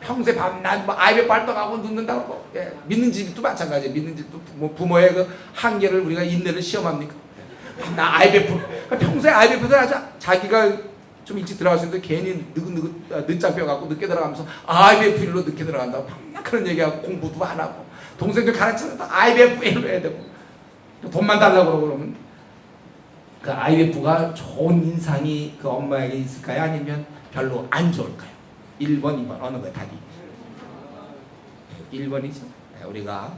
평소에 밤낮 뭐 IBF 활동하고 늦는다고 예, 믿는 집도 마찬가지예요. 믿는 집도 부모의 그 한계를 우리가 인내를 시험합니까? 나 IBF 그러니까 평소에 IBF도 아주 자기가 좀 일찍 들어갈 수 있는데 괜히 늦잠 뼈갖고 늦게 들어가면서 IBF 일로 늦게 들어간다고 그런 얘기하고 공부도 안 하고 동생들 가르치는데 IBF 일로 해야 되고 돈만 달라고 그러면 그 IBF가 좋은 인상이 그 엄마에게 있을까요? 아니면 별로 안 좋을까요? 1번, 2번 어느 거예요? 답이 1번이죠. 우리가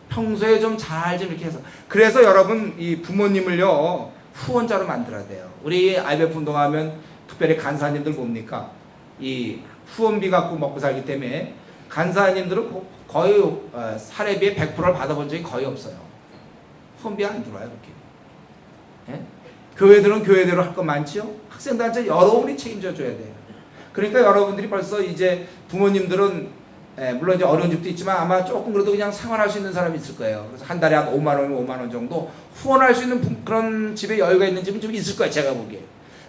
평소에 좀 잘 좀 이렇게 해서 그래서 여러분 이 부모님을요 후원자로 만들어야 돼요. 우리 IBF 운동하면 특별히 간사님들 봅니까? 이 후원비 갖고 먹고 살기 때문에 간사님들은 거의 사례비의 100%를 받아본 적이 거의 없어요. 후원비 안 들어와요 그렇게. 예? 교회들은 교회대로 할 건 많지요. 학생단체 여러분이 책임져 줘야 돼요. 그러니까 여러분들이 벌써 이제 부모님들은 물론 이제 어려운 집도 있지만 아마 조금 그래도 그냥 생활할 수 있는 사람이 있을 거예요. 그래서 한 달에 한 5만 원이면 5만 원 정도 후원할 수 있는 그런 집에 여유가 있는 집은 좀 있을 거예요. 제가 보기에.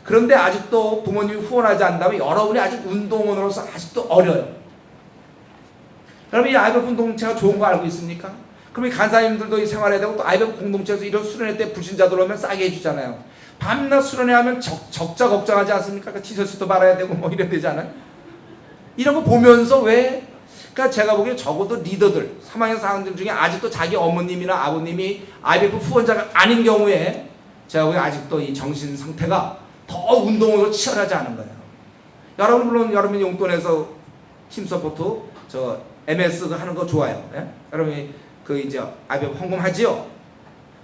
그런데 아직도 부모님이 후원하지 않는다면 여러분이 아직 운동원으로서 아직도 어려요. 여러분 이 IMF 공동체가 좋은 거 알고 있습니까? 그럼 이 간사님들도 이 생활해야 되고 또 IMF 공동체에서 이런 수련회 때 불신자들 오면 싸게 해주잖아요. 밤낮 수련회 하면 적자 걱정하지 않습니까? 그 티셔츠도 말아야 되고 뭐 이래야 되잖아요. 이런 거 보면서 왜? 그러니까 제가 보기에 적어도 리더들, 3학년 4학년들 중에 아직도 자기 어머님이나 아버님이 IMF 후원자가 아닌 경우에 제가 보기에 아직도 이 정신 상태가 더 운동으로 치열하지 않은 거예요. 여러분 물론 여러분 용돈에서 팀 서포트 저 MS 하는 거 좋아요. 예? 여러분이 그 이제 IMF 헌금하지요.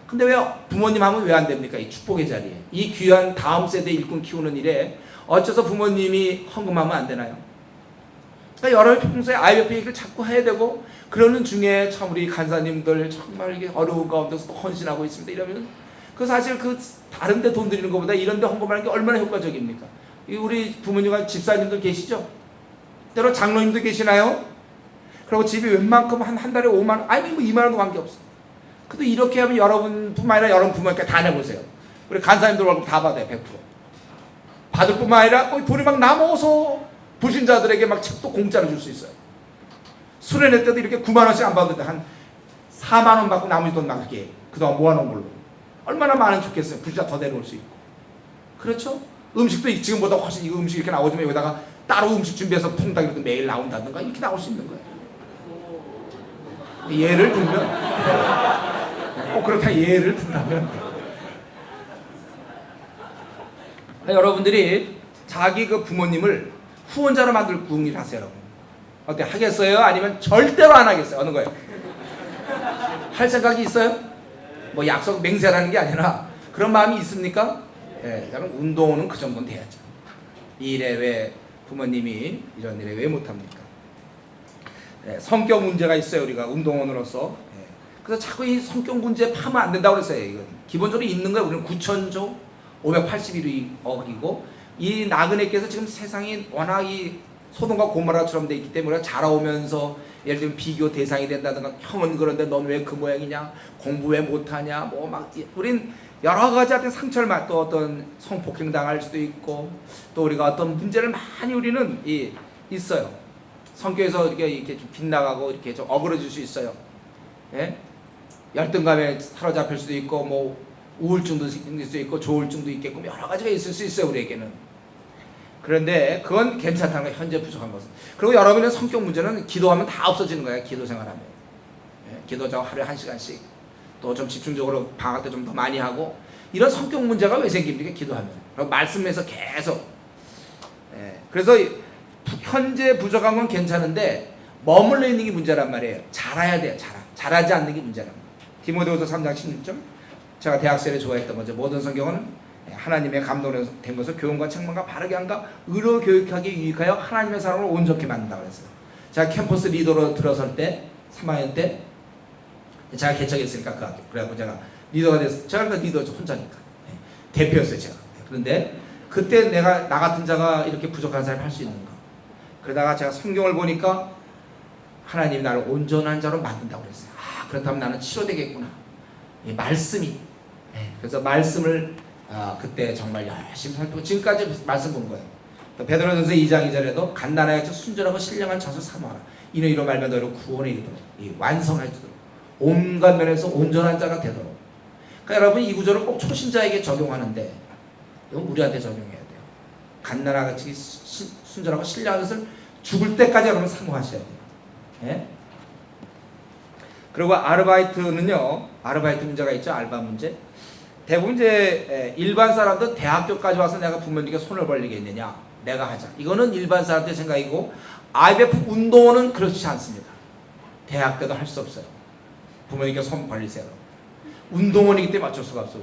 근데 왜 부모님 하면 왜 안 됩니까? 이 축복의 자리에 이 귀한 다음 세대 일꾼 키우는 일에 어째서 부모님이 헌금하면 안 되나요? 그러니까 여러분 평소에 IMF 얘기를 자꾸 해야 되고 그러는 중에 참 우리 간사님들 정말 이게 어려운 가운데서 또 헌신하고 있습니다. 이러면 그 사실 그 다른 데 돈 드리는 것보다 이런 데 헌금하는 게 얼마나 효과적입니까? 우리 부모님과 집사님들 계시죠? 때로 장로님도 계시나요? 그리고 집이 웬만큼 한 달에 5만 원, 아니 뭐 2만 원도 관계없어. 근데 이렇게 하면 여러분뿐만 아니라 여러분 부모님께 다 내보세요. 우리 간사님들 월급 다 받아요. 100%. 받을 뿐만 아니라 돈이 막 남아서 불신자들에게 막 책도 공짜로 줄 수 있어요. 수련회 때도 이렇게 9만 원씩 안 받는데 한 4만 원 받고 나머지 돈 남게 그동안 모아놓은 걸로. 얼마나 많으면 좋겠어요. 불신자 더 데려올 수 있고. 그렇죠? 음식도 지금보다 훨씬 이거 음식 이렇게 나오지만 여기다가 따로 음식 준비해서 푼다 그래도 매일 나온다든가 이렇게 나올 수 있는 거예요. 예를 들면 꼭 그렇다 예를 든다면 여러분들이 자기 그 부모님을 후원자로 만들 궁리를 하세요. 여러분 어때 하겠어요? 아니면 절대로 안 하겠어요? 어느 거예요? 할 생각이 있어요? 뭐 약속 맹세라는 게 아니라 그런 마음이 있습니까? 예, 여러분 운동은 그 정도는 돼야죠. 이 일에 왜 부모님이 이런 일에 왜 못합니까? 예, 성격 문제가 있어요. 우리가 운동원으로서. 예. 그래서 자꾸 이 성격 문제 파면 안 된다고 그랬어요. 이건 기본적으로 있는 거예요. 우리는 9천조 581억이고 이 나그네께서 지금 세상이 워낙 이 소돔과 고모라처럼 돼 있기 때문에 자라오면서 예를 들면 비교 대상이 된다든가 형은 그런데 넌 왜 그 모양이냐 공부 왜 못하냐 뭐 막 우린 여러 가지 어떤 상처를 또 어떤 성폭행 당할 수도 있고 또 우리가 어떤 문제를 많이 우리는 있어요. 성격에서 이렇게 좀 빗나가고 이렇게 좀 어그러질 수 있어요. 예? 열등감에 사로잡힐 수도 있고 뭐 우울증도 생길 수 있고 조울증도 있겠고 여러 가지가 있을 수 있어요. 우리에게는. 그런데 그건 괜찮다는 거예요. 현재 부족한 것은. 그리고 여러분의 성격 문제는 기도하면 다 없어지는 거예요. 기도 생활하면. 예? 기도 저 하루에 1시간씩 또 좀 집중적으로 방학 때 좀 더 많이 하고 이런 성격 문제가 왜 생깁니까? 기도하면. 그리고 말씀에서 계속. 예. 그래서 현재 부족한 건 괜찮은데 머물러 있는 게 문제란 말이에요. 잘해야 돼요. 잘하지 않는 게 문제란 말이에요. 디모데후서 3장 16절 제가 대학생에 좋아했던 거죠. 모든 성경은 하나님의 감동으로 된 것을 교훈과 책망과 바르게 한가 의로 교육하기 유익하여 하나님의 사람을 온전케 만든다고 그랬어요. 제가 캠퍼스 리더로 들어설 때 3학년 때 제가 개척했으니까 그 학교 그래갖고 제가 리더가 됐어요. 제가 그 리더죠. 혼자니까 대표였어요. 제가. 그런데 그때 나 같은 자가 이렇게 부족한 사람이 할 수 있는가. 그러다가 제가 성경을 보니까 하나님이 나를 온전한 자로 만든다고 그랬어요. 아, 그렇다면 나는 치료되겠구나. 이 말씀이. 그래서 말씀을 그때 정말 열심히 살피고 지금까지 말씀 본 거예요. 또 베드로전서 2장 2절에도 간단하게 순전하고 신령한 젖을 삼아라. 이는 이로 말면 너를 구원에 이르도록 완성하도록 온갖 면에서 온전한 자가 되도록. 그러니까 여러분 이 구절을 꼭 초신자에게 적용하는데 이건 우리한테 적용해야 돼요. 간단하게 순전하고 신령한 것을 죽을 때까지 여러분 사모하셔야 돼요. 예? 그리고 아르바이트는요. 아르바이트 문제가 있죠. 알바 문제. 대부분 이제 일반 사람도 대학교까지 와서 내가 부모님께 손을 벌리겠느냐. 내가 하자. 이거는 일반 사람들의 생각이고 IMF 운동원은 그렇지 않습니다. 대학 때도 할 수 없어요. 부모님께 손 벌리세요. 운동원이기 때문에 어쩔 수가 없어요.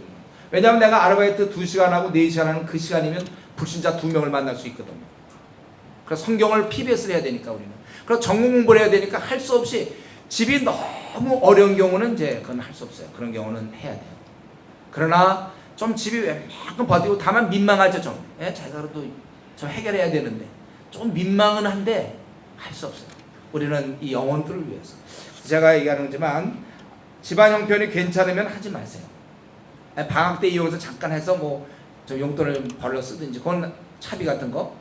왜냐하면 내가 아르바이트 2시간 하고 4시간 하는 그 시간이면 불신자 2명을 만날 수 있거든요. 그래서 성경을 PBS를 해야 되니까 우리는. 그래서 전공 공부를 해야 되니까 할 수 없이 집이 너무 어려운 경우는 이제 그건 할 수 없어요. 그런 경우는 해야 돼요. 그러나 좀 집이 웬만큼 버티고 다만 민망하죠 좀. 예? 자기가 그래도 좀 해결해야 되는데 좀 민망은 한데 할 수 없어요. 우리는 이 영혼들을 위해서. 제가 얘기하는 거지만 집안 형편이 괜찮으면 하지 마세요. 방학 때 이용해서 잠깐 해서 뭐 좀 용돈을 벌러 쓰든지 그건 차비 같은 거.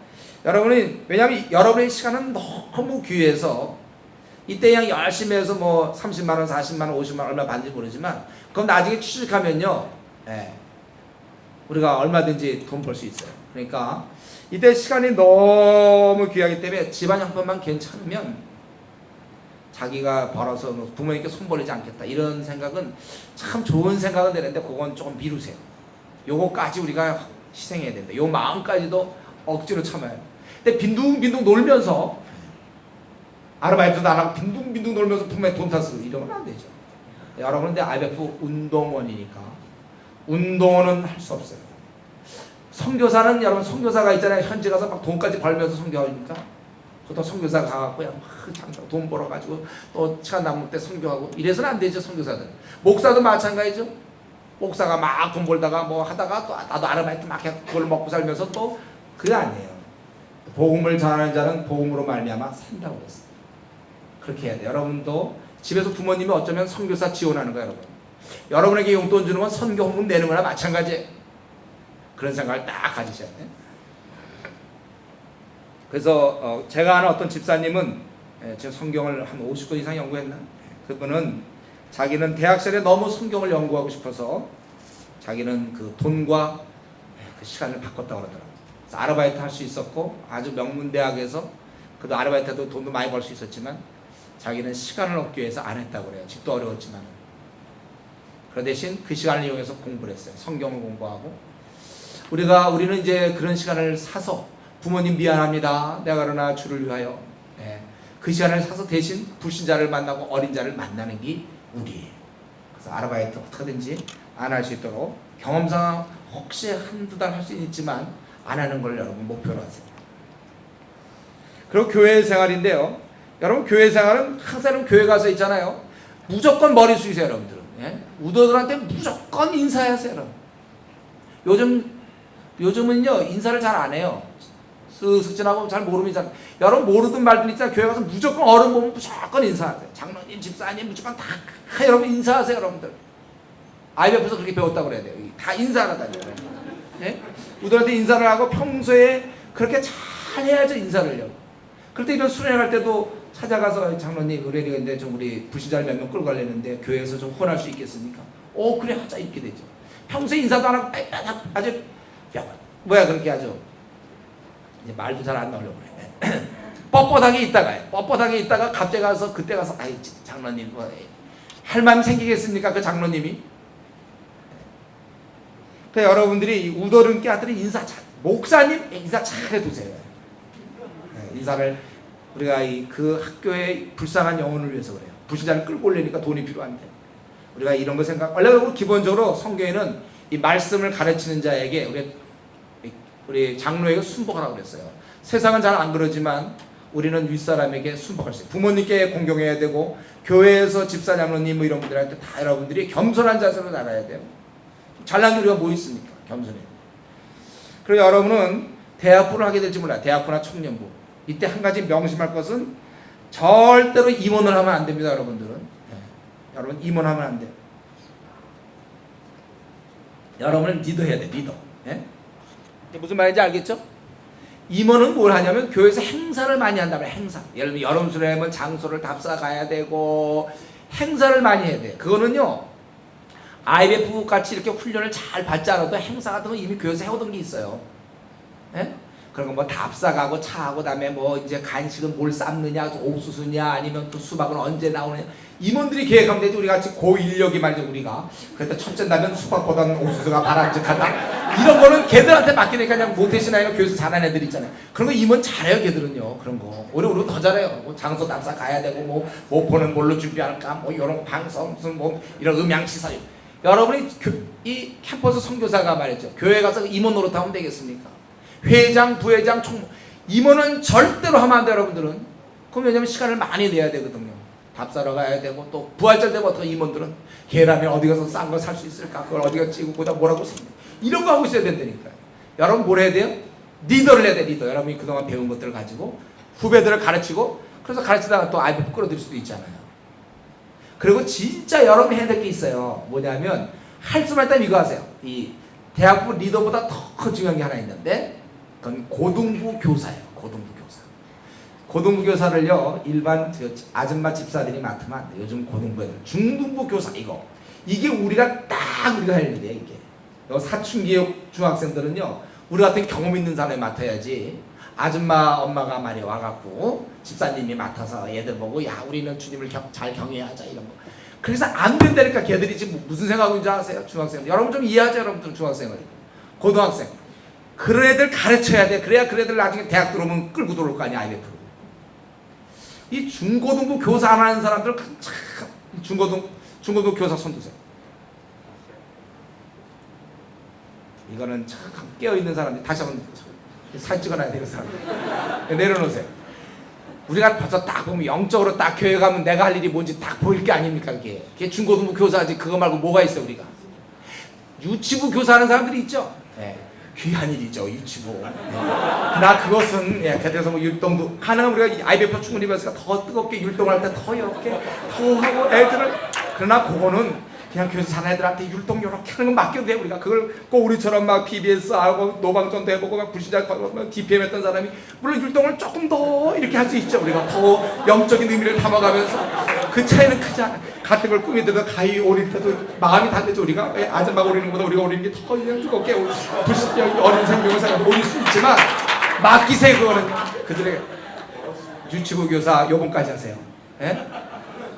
여러분이 왜냐하면 여러분의 시간은 너무 귀해서 이때 그냥 열심히 해서 뭐 30만 원, 40만 원, 50만 원 얼마 받는지 모르지만 그럼 나중에 취직하면요, 우리가 얼마든지 돈 벌 수 있어요. 그러니까 이때 시간이 너무 귀하기 때문에 집안 형편만 괜찮으면 자기가 벌어서 부모님께 손 벌리지 않겠다 이런 생각은 참 좋은 생각은 되는데 그건 조금 미루세요. 요거까지 우리가 희생해야 된다. 요 마음까지도 억지로 참아요. 근데 빈둥빈둥 놀면서 아르바이트도 안 하고 빈둥빈둥 놀면서 부모에 돈 타서 이러면 안 되죠. 여러분 근데 IMF 운동원이니까 운동원은 할 수 없어요. 선교사는 여러분 선교사가 있잖아요. 현지 가서 막 돈까지 벌면서 선교하니까 또 선교사 가갖고 막 돈 벌어가지고 또 시간 남을 때 선교하고 이래서는 안 되죠. 선교사들. 목사도 마찬가지죠. 목사가 막 돈 벌다가 뭐 하다가 또 나도 아르바이트 막 해서 그걸 먹고 살면서 또 그게 아니에요. 복음을 전하는 자는 복음으로 말미암아 산다고 그랬어요. 그렇게 해야 돼요. 여러분도 집에서 부모님이 어쩌면 선교사 지원하는 거예요. 여러분에게 용돈 주는 건 선교 헌금 내는 거나 마찬가지예요. 그런 생각을 딱 가지셔야 돼요. 그래서 제가 아는 어떤 집사님은 제가 성경을 한 50권 이상 연구했나? 그분은 자기는 대학 시절에 너무 성경을 연구하고 싶어서 자기는 그 돈과 그 시간을 바꿨다고 그러더라고요. 그래서 아르바이트 할 수 있었고 아주 명문대학에서 그도 아르바이트도 돈도 많이 벌 수 있었지만 자기는 시간을 얻기 위해서 안 했다고 그래요. 집도 어려웠지만. 그 대신 그 시간을 이용해서 공부를 했어요. 성경을 공부하고. 우리는 이제 그런 시간을 사서 부모님 미안합니다. 내가 그러나 주를 위하여. 그 시간을 사서 대신 불신자를 만나고 어린 자를 만나는 게 우리예요. 그래서 아르바이트 어떻게든지 안 할 수 있도록 경험상 혹시 한두 달 할 수 있지만 안 하는 걸 여러분 목표로 하세요. 그리고 교회 생활인데요. 여러분 교회 생활은 항상 교회 가서 있잖아요. 무조건 머리 숙이세요 여러분들은. 우도들한테 무조건 인사하세요 여러분. 요즘은요 인사를 잘 안 해요. 쓱쓱 지나고 잘 모르면 여러분 모르던 말들 있잖아요. 교회 가서 무조건 어른 보면 무조건 인사하세요. 장로님, 집사님 무조건 다 여러분 인사하세요 여러분들. IMF에서 그렇게 배웠다고 그래야 돼요. 다 인사하다니요. 우도한테 인사를 하고 평소에 그렇게 잘 해야죠 인사를요. 그럴 때 이런 수련회 갈 때도 찾아가서 장로님 의뢰인데 좀 우리 불신자를 몇 명 끌고 가려는데 교회에서 좀 혼할 수 있겠습니까? 그래 하자 이렇게 되죠. 평소에 인사도 안 하고 아주 뭐야 그렇게 하죠. 이제 말도 잘 안 나오려고 그래. 뻣뻣하게 있다가 갑자기 가서 그때 가서 아이 장로님 뭐 할 마음 생기겠습니까? 그 장로님이. 그러니까 여러분들이 우더른께 아들이 목사님 인사 잘 해두세요. 인사를 우리가 그 학교의 불쌍한 영혼을 위해서 그래요. 불신자를 끌고 오려니까 돈이 필요한데 우리가 이런 거 원래 기본적으로 성경에는 이 말씀을 가르치는 자에게 우리 장로에게 순복하라고 그랬어요. 세상은 잘 안 그러지만 우리는 윗사람에게 순복할 수 있어요. 부모님께 공경해야 되고 교회에서 집사 장로님 뭐 이런 분들한테 다 여러분들이 겸손한 자세로 나가야 돼요. 잘난 게 우리가 뭐 있습니까? 겸손해. 그리고 여러분은 대학부를 하게 될지 몰라요. 대학부나 청년부. 이때 한 가지 명심할 것은 절대로 임원을 하면 안 됩니다. 여러분들은. 여러분 임원하면 안 돼요. 여러분을 리더해야 돼. 리더. 무슨 말인지 알겠죠? 임원은 뭘 하냐면 교회에서 행사를 많이 한다면 행사. 예를 들면 여름 수련회면 장소를 답사 가야 되고 행사를 많이 해야 돼. 그거는요. IMF 같이 이렇게 훈련을 잘 받지 않아도 행사 같은 거 이미 교회에서 해오던 게 있어요. 그런 거 뭐 답사 가고 차하고 그다음에 뭐 이제 간식은 뭘 삶느냐, 옥수수냐, 아니면 또 수박은 언제 나오느냐. 임원들이 계획하면 되지. 우리 같이 고인력이 말이죠 우리가. 그래도 첫째 나면 수박보다는 옥수수가 바람직하다. 이런 거는 걔들한테 맡기니까 그냥 모태신앙 이런 교회에서 잘하는 애들 있잖아요. 그런 거 임원 잘해요 걔들은요. 그런 거. 우리 더 잘해요. 뭐 장소 답사 가야 되고 뭐 목포는 뭘로 준비할까, 뭐 이런 방송 무슨 뭐 이런 음향 시사. 여러분이 이 캠퍼스 선교사가 말이죠. 교회 가서 임원 노릇하면 되겠습니까? 회장, 부회장, 총무. 임원은 절대로 하면 안 돼요, 여러분들은. 그럼 왜냐면 시간을 많이 내야 되거든요. 답사러 가야 되고, 또 부활절 되면 어떻게 임원들은 계란에 어디 가서 싼 거 살 수 있을까? 그걸 어디 가서 찍고, 거기다 뭐라고 생각. 이런 거 하고 있어야 된다니까요. 여러분 뭘 해야 돼요? 리더를 해야 돼. 리더. 여러분이 그동안 배운 것들을 가지고 후배들을 가르치고, 그래서 가르치다가 또 IBF 끌어들일 수도 있잖아요. 그리고 진짜 여러분이 해야 될 게 있어요. 뭐냐면 할 수만 있다면 이거 하세요. 이 대학부 리더보다 더 중요한 게 하나 있는데, 그건 고등부 교사예요. 고등부 교사. 고등부 교사를요, 일반 아줌마 집사들이 맡으면 안 돼요. 요즘 고등부 애들. 중등부 교사, 이게 우리가 딱 우리가 할 일이에요. 이게 사춘기 중학생들은요, 우리 같은 경험 있는 사람이 맡아야지. 아줌마 엄마가 말이 와갖고 집사님이 맡아서 얘들 보고, 야, 우리는 주님을 잘 경외해야 하자, 이런 거. 그래서 안 된다니까. 걔들이 지금 무슨 생각하고 있는지 아세요? 중학생들. 여러분 좀 이해하죠. 여러분들 중학생을. 고등학생. 그런 애들 가르쳐야 돼. 그래야 그 애들 나중에 대학 들어오면 끌고 들어올 거 아니야, IBF로. 이 중고등부 교사 안 하는 사람들 참, 중고등부 교사 손드세요. 이거는 참 깨어있는 사람들. 다시 한번 사진 찍어놔야 되는 사람들. 내려놓으세요. 우리가 벌써 딱 보면 영적으로 딱 교회 가면 내가 할 일이 뭔지 딱 보일 게 아닙니까? 그게 중고등부 교사지. 그거 말고 뭐가 있어 우리가? 유치부 교사하는 사람들이 있죠. 네. 귀한 일이죠, 유치부. 네. 나 그것은 그래서 뭐 율동도 가능하면 우리가 IBF 충분히 배웠으니까 더 뜨겁게 율동할 때 더 이렇게 더 하고 애들을. 그러나 그거는 그냥 교회에서 자는 애들한테 율동 이렇게 하는 건 맡겨도 돼. 우리가 그걸 꼭 우리처럼 막 PBS 하고 노방전도 해보고 막 불신자하고 DPM 했던 사람이 물론 율동을 조금 더 이렇게 할 수 있죠. 우리가 더 영적인 의미를 담아가면서. 그 차이는 크지 않아. 같은 걸 꾸미더라도 가위 오릴 때도 마음이 다르죠. 우리가 아줌마가 오리는 것보다 우리가 오리는 게 더 뜨겁게 어린 생명을 살아서 오릴 수 있지만, 맡기세요. 그거는 그들에게. 유치부 교사 요번까지 하세요. 예?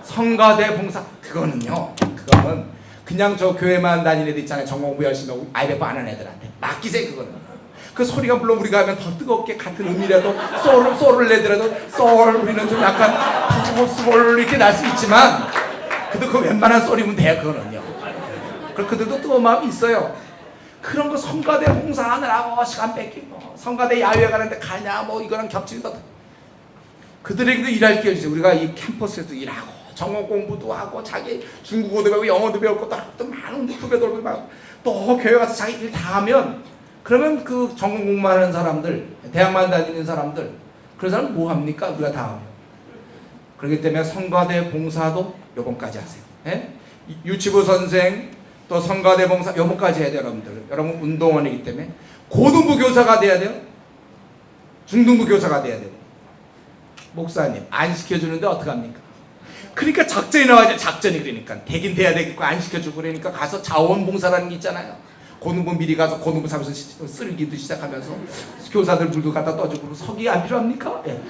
성가대 봉사, 그거는 그냥 저 교회만 다니는 애들 있잖아요. 전공부 열심히 하고 IBF 안 하는 애들한테 맡기세요. 그거는. 그 소리가 물론 우리가 하면 더 뜨겁게 같은 의미라도 소를 내더라도 우리는 좀 약간 소를 이렇게 날 수 있지만, 그래도 그 웬만한 소리면 돼요. 그거는요. 그들도 뜨거운 마음이 있어요. 그런 거 성가대 봉사하느라고 시간 뺏기고 성가대 야외 가는데 가냐 뭐 이거랑 겹치다. 그들에게도 일할 게 있어요. 우리가 이 캠퍼스에서 일하고 전공 공부도 하고 자기 중국어도 배우고 영어도 배우고 또 많은 후배들도 막 또 교회 가서 자기 일 다 하면, 그러면 그 전공 공부하는 사람들, 대학만 다니는 사람들, 그런 사람 뭐 합니까? 우리가 다 하면. 그렇기 때문에 성가대 봉사도 요번까지 하세요. 예? 유치부 선생 또 성가대 봉사 요번까지 해야 돼요. 여러분들. 여러분 운동원이기 때문에 고등부 교사가 돼야 돼요. 중등부 교사가 돼야 돼요. 목사님 안 시켜주는데 어떡합니까? 그러니까 작전이 나와야죠. 작전이. 그러니까 되긴 돼야 되겠고 안 시켜주고 그러니까 가서 자원봉사라는 게 있잖아요. 고등부 미리 가서 고등부 사면서 쓸기도 시작하면서 교사들 물도 갖다 떠주고. 서기 안 필요합니까? 예.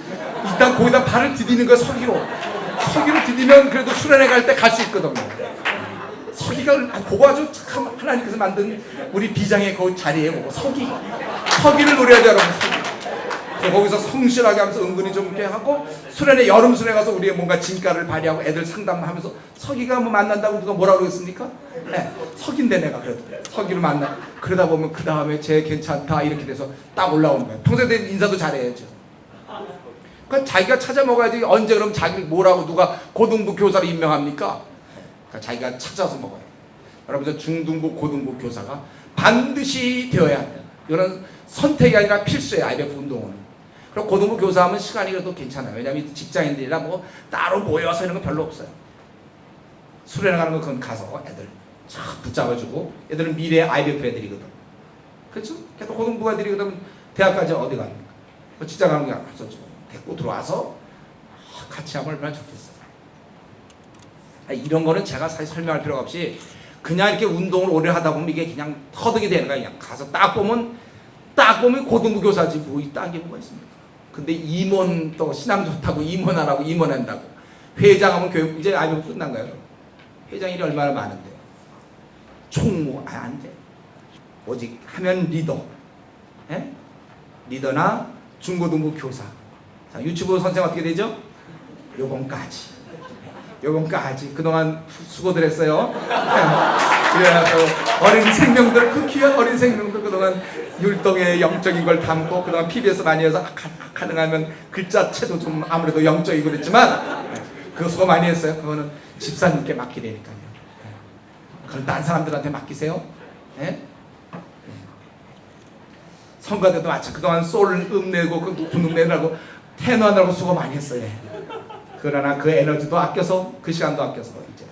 일단 거기다 발을 디디는 거야. 서기로 디디면 그래도 수련회 갈 때 갈 수 있거든요. 서기가 그거 아주 참 하나님께서 만든 우리 비장의 그 자리에 그거 서기를 노려야 돼요. 여러분. 거기서 성실하게 하면서 은근히 좀 이렇게 하고, 수련회 여름 수련회 가서 우리의 뭔가 진가를 발휘하고 애들 상담하면서. 서기가 뭐 만난다고 누가 뭐라 그러겠습니까? 네, 서기인데 내가 그래도 서기를 만나. 그러다 보면 그 다음에 쟤 괜찮다 이렇게 돼서 딱 올라오는 거예요. 평소에 대한 인사도 잘해야죠. 그러니까 자기가 찾아 먹어야지. 언제 그럼 자기를 뭐라고 누가 고등부 교사로 임명합니까? 그러니까 자기가 찾아서 먹어요. 여러분, 중등부 고등부 교사가 반드시 되어야 합니다. 이런 선택이 아니라 필수예요. IBF 운동은. 그리고 고등부 교사하면 시간이 그래도 괜찮아요. 왜냐하면 직장인들이라 뭐 따로 모여서 이런 거 별로 없어요. 수련회 가는 거 그건 가서 애들 쫙 붙잡아주고. 애들은 미래의 IBF 애들이거든. 그렇죠? 걔도 고등부 애들이거든. 대학까지 어디 갑니까? 직장 가는 게 아니라서 데리고 들어와서 같이 하면 얼마나 좋겠어요. 이런 거는 제가 사실 설명할 필요가 없이 그냥 이렇게 운동을 오래 하다 보면 이게 그냥 터득이 되는 거야. 그냥 가서 딱 보면 고등부 교사지 뭐 이딴 게 뭐가 있습니까? 근데 임원 또 신앙 좋다고 임원하라고 임원한다고. 회장하면 교육 이제 IBF 끝난 거예요. 회장 일이 얼마나 많은데. 총무 안 돼. 오직 하면 리더. 예? 리더나 중고등부 교사. 자, 유치부 선생 어떻게 되죠? 요번까지. 그동안 수고들 했어요. 그래서 어린 생명들, 그 귀한 어린 생명들 그동안 율동의 영적인 걸 담고, 그동안 PBS 많이 해서 가능하면 글자체도 좀 아무래도 영적이고 그랬지만 그거 수고 많이 했어요. 그거는 집사님께 맡기되니까요. 그건 딴 사람들한테 맡기세요. 네? 성가대도 마찬가지. 그동안 솔 음내고 그 높은 음내라고 테너하느라고 수고 많이 했어요. 그러나 그 에너지도 아껴서 그 시간도 아껴서 이제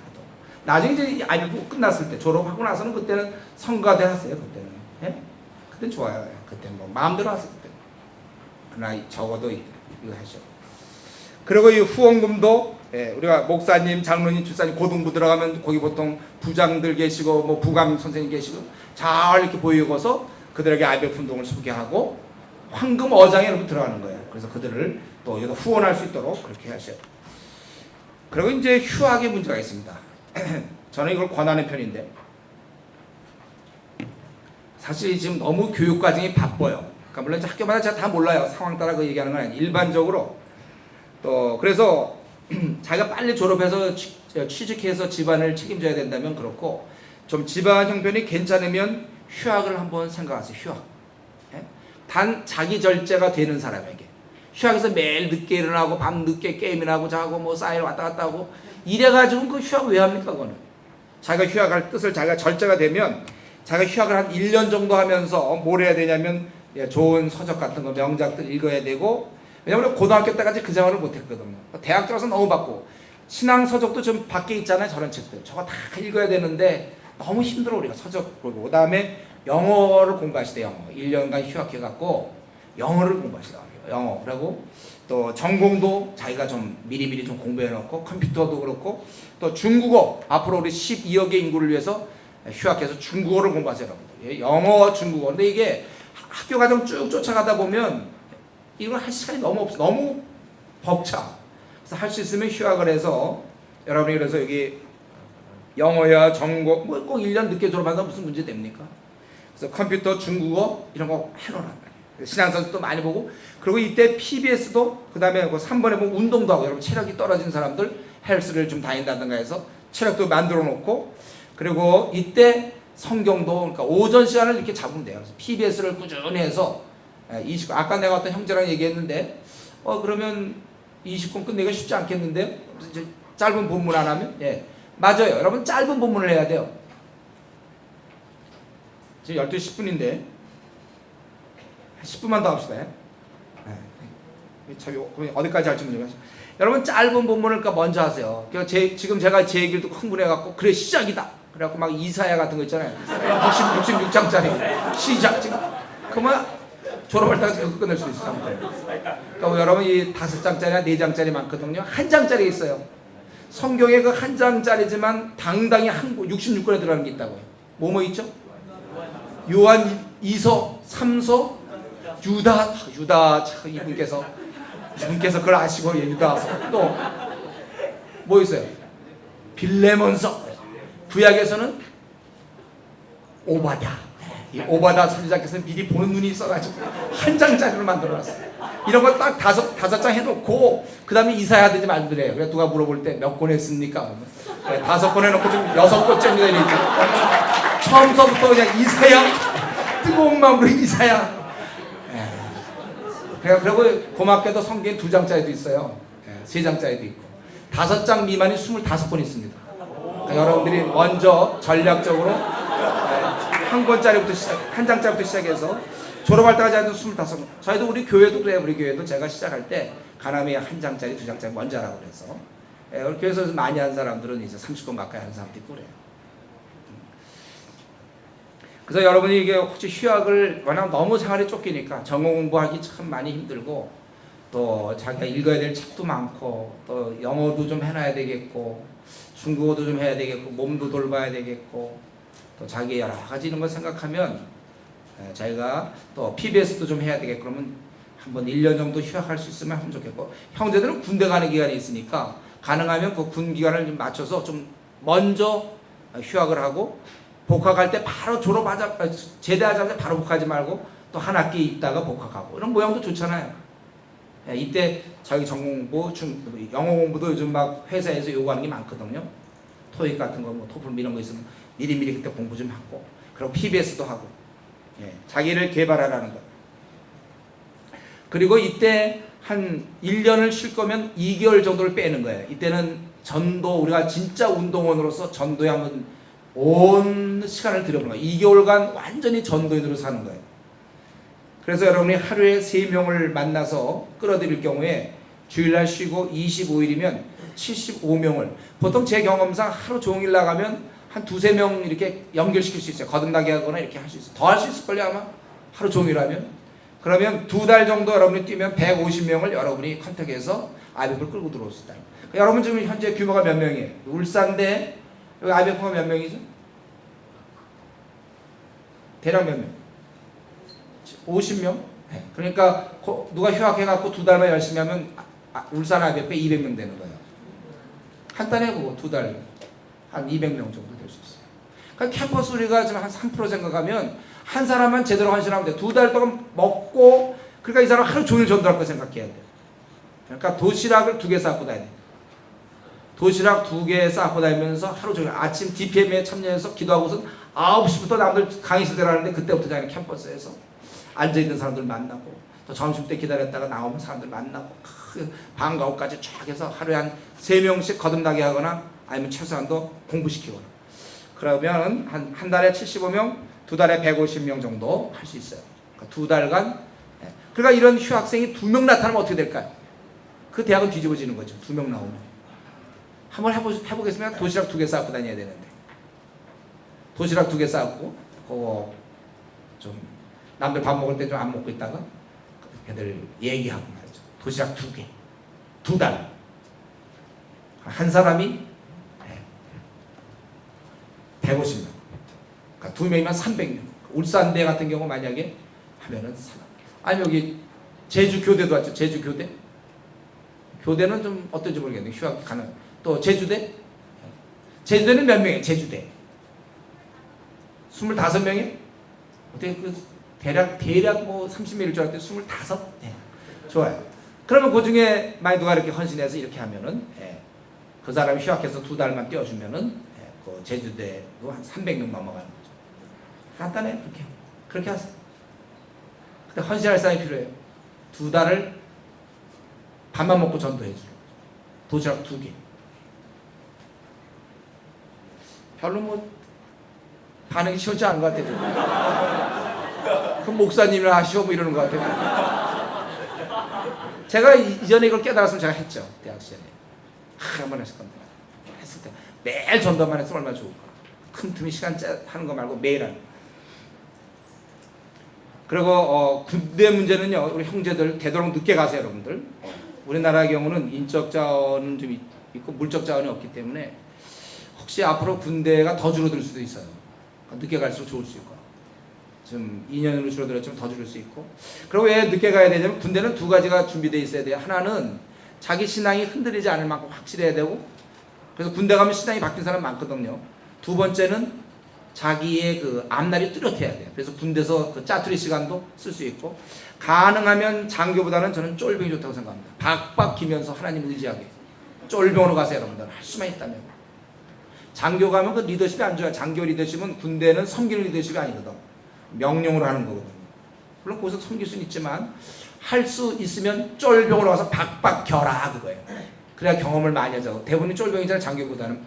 나중에 이제 아이고 끝났을 때 졸업하고 나서는 그때는 성가대 하세요. 그때는 그땐 좋아요. 그때는 뭐 마음대로 하세요. 그때. 그러나 적어도 이거 하셔. 그리고 이 후원금도 우리가 목사님, 장로님, 주사님 고등부 들어가면 거기 보통 부장들 계시고 뭐 부감 선생님 계시고 잘 이렇게 보이고서 그들에게 IMF 운동을 소개하고 황금 어장에 이렇게 들어가는 거예요. 그래서 그들을 또 여기서 후원할 수 있도록 그렇게 하셔요. 그리고 이제 휴학의 문제가 있습니다. 저는 이걸 권하는 편인데 사실 지금 너무 교육 과정이 바빠요. 그러니까 물론 이제 학교마다 제가 다 몰라요. 상황 따라 그 얘기하는 건 아니에요. 일반적으로 또 그래서 자기가 빨리 졸업해서 취직해서 집안을 책임져야 된다면 그렇고 좀 집안 형편이 괜찮으면 휴학을 한번 생각하세요. 휴학. 단 자기 절제가 되는 사람에게 휴학에서 매일 늦게 일어나고 밤 늦게 게임이나 하고 자고 뭐 사일 왔다 갔다 하고 이래가지고 그 휴학 왜 합니까? 그거는 자기가 휴학할 뜻을 자기가 절제가 되면 자기가 휴학을 한 1년 정도 하면서 뭘 해야 되냐면 좋은 서적 같은 거 명작들 읽어야 되고 왜냐면 고등학교 때까지 그 생활을 못했거든요. 대학 들어서 너무 바쁘고 신앙 서적도 좀 밖에 있잖아요. 저런 책들 저거 다 읽어야 되는데 너무 힘들어. 우리가 서적 보고 그 다음에 영어를 공부하시대요. 영어 1년간 휴학해갖고 영어를 공부하시더라고요. 영어 그리고 또 전공도 자기가 좀 미리미리 좀 공부해놓고 컴퓨터도 그렇고 또 중국어 앞으로 우리 12억의 인구를 위해서 휴학해서 중국어를 공부하세요. 여러분들. 영어 중국어 근데 이게 학교 과정 쭉 쫓아가다 보면 이걸 할 시간이 너무 없어. 너무 벅차. 그래서 할 수 있으면 휴학을 해서 여러분이 그래서 여기 영어야 전공 뭐 꼭 1년 늦게 졸업한다면 무슨 문제 됩니까? 그래서 컴퓨터 중국어 이런 거 해놓으란 말이에요. 신앙서도 많이 보고 그리고 이때 PBS도 그 다음에 3번에 뭐 운동도 하고 여러분 체력이 떨어진 사람들 헬스를 좀 다닌다든가 해서 체력도 만들어 놓고 그리고 이때 성경도 그러니까 오전 시간을 이렇게 잡으면 돼요. 그래서 PBS를 꾸준히 해서 20권 아까 내가 어떤 형제랑 얘기했는데 그러면 20권 끝내기가 쉽지 않겠는데 짧은 본문 안 하면 맞아요. 여러분 짧은 본문을 해야 돼요. 지금 12시 10분인데 10분만 더 합시다. 어디까지 할지 모르겠어요. 여러분 짧은 본문을 먼저 하세요. 지금 제가 제 얘기를 듣고 흥분해갖고 그래 시작이다. 그래갖고 막 이사야 같은 거 있잖아요. 66장짜리 시작 지금. 그러면 졸업할 때까지 계속 끝낼 수 있어요. 그러니까 여러분 이 5장짜리나 4장짜리 많거든요. 1장짜리 있어요. 성경에 그 1장짜리지만 당당히 66권에 들어가는 게 있다고요. 뭐 있죠? 요한 2서, 3서, 유다 이분께서 그걸 아시고 유다서 또 뭐 있어요? 빌레몬서. 구약에서는 오바다. 이 오바다 선지자께서는 미리 보는 눈이 있어가지고 1장짜리를 만들어놨어요. 이런 거 딱 다섯 장 해놓고 그 다음에 이사야 하든지 말든지 그래 누가 물어볼 때 몇 권 했습니까? 그래, 5권 해놓고 지금 6권째입니다. 이렇게 처음서부터 그냥 이사야 뜨거운 마음으로 이사야. 그리고 고맙게도 성경에 2장짜리도 있어요. 3장짜리도 있고 5장 미만이 25권 있습니다. 그러니까 여러분들이 먼저 전략적으로 한 장짜리부터 시작해서 졸업할 때까지 해도 25권. 저희도 우리 교회도 그래요. 우리 교회도 제가 시작할 때 가나미에 1장짜리 2장짜리 먼저 하라고 그래서 교회에서 많이 한 사람들은 이제 30권 가까이 하는 사람도 있고 그래요. 그래서 여러분이 이게 혹시 휴학을 워낙 너무 생활이 쫓기니까 전공 공부하기 참 많이 힘들고 또 자기가 읽어야 될 책도 많고 또 영어도 좀 해놔야 되겠고 중국어도 좀 해야 되겠고 몸도 돌봐야 되겠고 또 자기 여러 가지 이런 걸 생각하면 자기가 또 PBS도 좀 해야 되겠고 그러면 한번 1년 정도 휴학할 수 있으면 하면 좋겠고 형제들은 군대 가는 기간이 있으니까 가능하면 그 군 기간을 좀 맞춰서 좀 먼저 휴학을 하고 복학할 때 바로 제대하자마자 바로 복학하지 말고 또 한 학기 있다가 복학하고 이런 모양도 좋잖아요. 이때 자기 전공 공부, 영어 공부도 요즘 막 회사에서 요구하는 게 많거든요. 토익 같은 거, 뭐 토플 이런 거 있으면 미리미리 그때 공부 좀 하고 그리고 PBS도 하고 자기를 개발하라는 거. 그리고 이때 한 1년을 쉴 거면 2개월 정도를 빼는 거예요. 이때는 전도 우리가 진짜 운동원으로서 전도에 한번 온 시간을 들여보는 거예요. 2개월간 완전히 전도인으로 사는 거예요. 그래서 여러분이 하루에 3명을 만나서 끌어들일 경우에 주일날 쉬고 25일이면 75명을, 보통 제 경험상 하루 종일 나가면 한 2-3명 이렇게 연결시킬 수 있어요. 거듭나게 하거나 이렇게 할 수 있어요. 더 할 수 있을걸요 아마, 하루 종일 하면. 그러면 2달 정도 여러분이 뛰면 150명을 여러분이 컨택해서 IMF를 끌고 들어올 수 있다. 여러분 지금 현재 규모가 몇 명이에요? 울산대 여기 IMF가 몇 명이죠? 대략 몇 명? 50명? 네. 그러니까 누가 휴학해갖고 2달만 열심히 하면 울산 IMF가 200명 되는 거예요. 한 달에 해보고 2달 한 200명 정도 될 수 있어요. 그러니까 캠퍼스 우리가 지금 한 3% 생각하면 한 사람만 제대로 헌신하면 돼. 2달 동안 먹고, 그러니까 이 사람 하루 종일 전도할 거 생각해야 돼. 그러니까 도시락을 2개 싸고 다녀야 돼. 도시락 2개 싸고 다니면서 하루 종일 아침 DPM에 참여해서 기도하고서 9시부터 남들 강의실 들어가는데 그때부터 자기는 캠퍼스에서 앉아있는 사람들 만나고, 또 점심때 기다렸다가 나오면 사람들 만나고, 방과 후까지 쫙 해서 하루에 한 3명씩 거듭나게 하거나 아니면 최소한도 공부시키거나, 그러면 한 달에 75명, 2달에 150명 정도 할 수 있어요. 그러니까 2달간. 그러니까 이런 휴학생이 2명 나타나면 어떻게 될까요? 그 대학은 뒤집어지는 거죠. 2명 나오면. 한번 해보겠습니다. 도시락 2개 싸고 다녀야 되는데, 도시락 2개 싸고 좀 남들 밥 먹을 때 좀 안 먹고 있다가 애들 얘기하고 말이죠. 도시락 2개, 2달. 한 사람이 150명. 그러니까 2명이면 300명. 울산대 같은 경우 만약에 하면은, 아니 여기 제주 교대도 왔죠. 제주 교대. 교대는 좀 어떤지 모르겠는데 휴학 가능. 또 제주대. 제주대는 몇 명이에요? 제주대 25명이에요? 어떻게 그 대략 뭐 30명일 줄 알았더니 25? 네. 좋아요. 그러면 그 중에 많이 누가 이렇게 헌신해서 이렇게 하면은, 그 사람이 휴학해서 2달만 띄워주면은, 그 제주대도 한 300명 넘어가는 거죠. 간단해요. 그렇게 하세요. 근데 헌신할 사람이 필요해요. 2달을 밥만 먹고 전도해주고 도시락 2개. 별로 뭐 반응이 시원치 않은 것 같아요. 그럼 목사님을 하시오 뭐 이러는 것 같아요. 제가 이전에 이걸 깨달았으면 제가 했죠. 대학 시절에 한번 했을 겁니다. 했을 때 매일 전도만 했으면 얼마나 좋을까. 큰 틈이 시간 하는 거 말고 매일 하는 거. 그리고 군대 문제는요, 우리 형제들 되도록 늦게 가세요, 여러분들. 우리나라의 경우는 인적 자원은 좀 있고 물적 자원이 없기 때문에 혹시 앞으로 군대가 더 줄어들 수도 있어요. 늦게 갈수록 좋을 수 있고, 지금 2년으로 줄어들었지만 더 줄을 수 있고. 그리고 왜 늦게 가야 되냐면, 군대는 2가지가 준비되어 있어야 돼요. 하나는 자기 신앙이 흔들리지 않을 만큼 확실해야 되고, 그래서 군대 가면 신앙이 바뀐 사람 많거든요. 2번째는 자기의 그 앞날이 뚜렷해야 돼요. 그래서 군대에서 그 짜투리 시간도 쓸 수 있고, 가능하면 장교보다는 저는 쫄병이 좋다고 생각합니다. 박박 기면서 하나님 의지하게 쫄병으로 가세요. 여러분들 할 수만 있다면. 장교 가면 그 리더십이 안 좋아요. 장교 리더십은, 군대는 섬기는 리더십이 아니거든. 명령으로 하는 거거든요. 물론 거기서 섬길 수는 있지만 할 수 있으면 쫄병으로 가서 박박 겨라 그거예요. 그래야 경험을 많이 하죠. 대부분이 쫄병이잖아요. 장교보다는.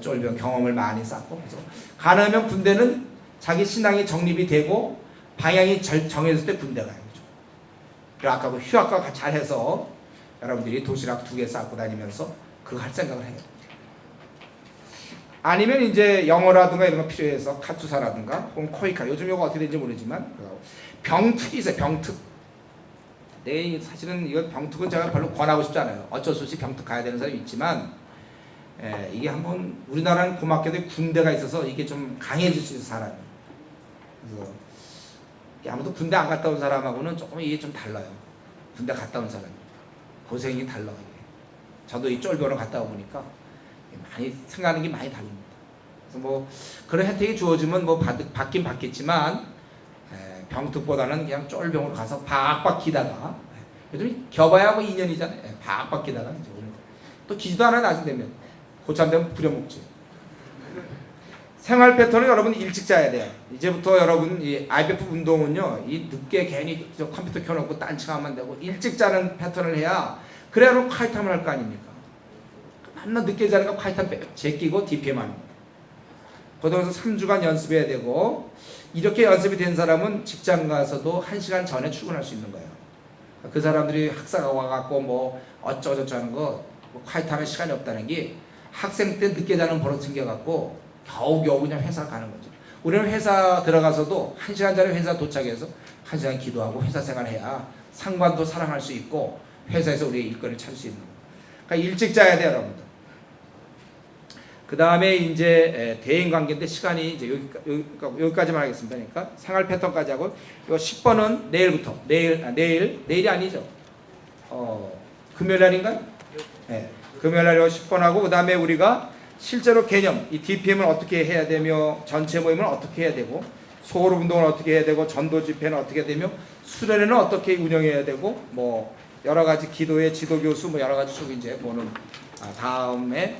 쫄병 경험을 많이 쌓고. 그래서 가능하면 군대는 자기 신앙이 정립이 되고 방향이 정해졌을 때 군대 가요. 그리고 아까 그 휴학과 잘해서 여러분들이 도시락 2개 싸고 다니면서 그거 할 생각을 해요. 아니면 이제 영어라든가 이런 거 필요해서 카투사라든가 혹은 코이카, 요즘 이거 어떻게 되는지 모르지만 병특이 있어요. 병특. 네, 사실은 이거 병특은 제가 별로 권하고 싶지 않아요. 어쩔 수 없이 병특 가야 되는 사람이 있지만, 이게 한번 우리나라는 고맙게도 군대가 있어서 이게 좀 강해질 수 있어요, 사람이. 그래서 아무도 군대 안 갔다 온 사람하고는 조금 이게 좀 달라요. 군대 갔다 온 사람이 고생이 달라요. 저도 이 쫄병으로 갔다 오니까 많이 생각하는 게 많이 다릅니다. 그래서 뭐 그런 혜택이 주어지면 뭐 받긴 받겠지만, 병특보다는 그냥 쫄병으로 가서 박박 기다가, 요즘 겨봐야 뭐 2년이잖아요. 박박 기다가 이제 또 기지도 않아 나중 되면 고참 되면 부려먹지. 생활 패턴을 여러분 일찍 짜야 돼요. 이제부터 여러분 이 IMF 운동은요, 이 늦게 괜히 저 컴퓨터 켜놓고 딴청하면 되고 일찍 짜는 패턴을 해야, 그래야 콰이트함을 할 거 아닙니까? 맨날 늦게 자니까 콰이트함 제끼고 DPM 하는 거예요. 고등학교 3주간 연습해야 되고, 이렇게 연습이 된 사람은 직장 가서도 1시간 전에 출근할 수 있는 거예요. 그 사람들이 학사가 와갖고 뭐 어쩌고저쩌고 하는 거, 뭐 콰이트 하면 시간이 없다는 게 학생 때 늦게 자는 버릇 생겨갖고 겨우겨우 그냥 회사 가는 거죠. 우리는 회사 들어가서도 1시간 전에 회사 도착해서 1시간 기도하고 회사 생활해야 상관도 사랑할 수 있고 회사에서 우리의 일거리를 찾을 수 있는 거예요. 그러니까 일찍 자야 돼요, 여러분들. 그 다음에 이제 대인 관계인데 시간이 이제 여기까지만 하겠습니다. 그러니까 생활 패턴까지 하고, 요 10번은 내일부터, 내일이 아니죠. 금요일 날인가요? 네. 금요일 날에 10번 하고, 그 다음에 우리가 실제로 개념, 이 DPM을 어떻게 해야 되며, 전체 모임을 어떻게 해야 되고, 소그룹 운동을 어떻게 해야 되고, 전도 집회는 어떻게 해야 되며, 수련회는 어떻게 운영해야 되고, 뭐 여러 가지 기도의 지도 교수, 뭐 여러 가지 쭉 이제 보는 다음에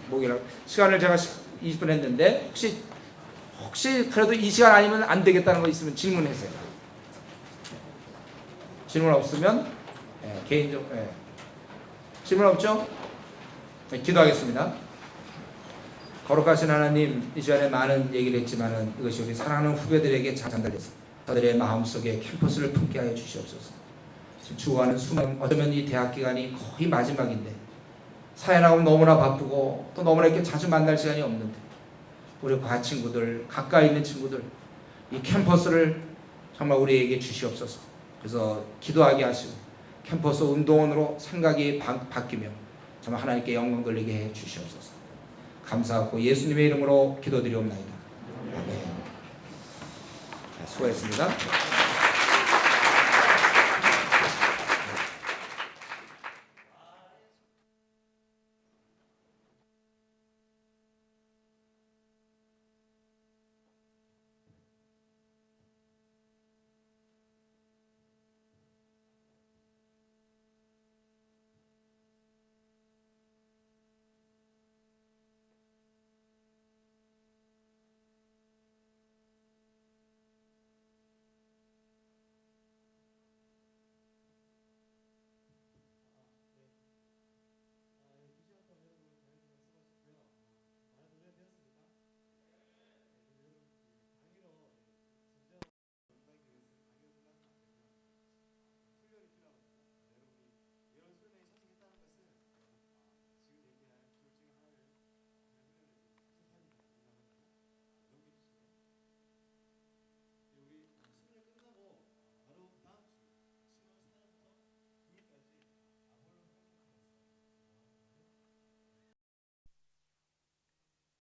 목요일 시간을 제가 20분 했는데, 혹시 그래도 이 시간 아니면 안 되겠다는 거 있으면 질문하세요. 질문 없으면 개인적 질문 없죠? 기도하겠습니다. 거룩하신 하나님, 이 시간에 많은 얘기를 했지만은 이것이 우리 사랑하는 후배들에게 잘 전달돼서 저들의 마음속에 캠퍼스를 품게 하여 주시옵소서. 지금 주고하는 수많은, 어쩌면 이 대학 기간이 거의 마지막인데 사회 나오면 너무나 바쁘고 또 너무나 이렇게 자주 만날 시간이 없는데, 우리 과 친구들, 가까이 있는 친구들, 이 캠퍼스를 정말 우리에게 주시옵소서. 그래서 기도하게 하시고 캠퍼스 운동원으로 생각이 바뀌며 정말 하나님께 영광 돌리게 해 주시옵소서. 감사하고 예수님의 이름으로 기도드리옵나이다. 아멘. 수고했습니다.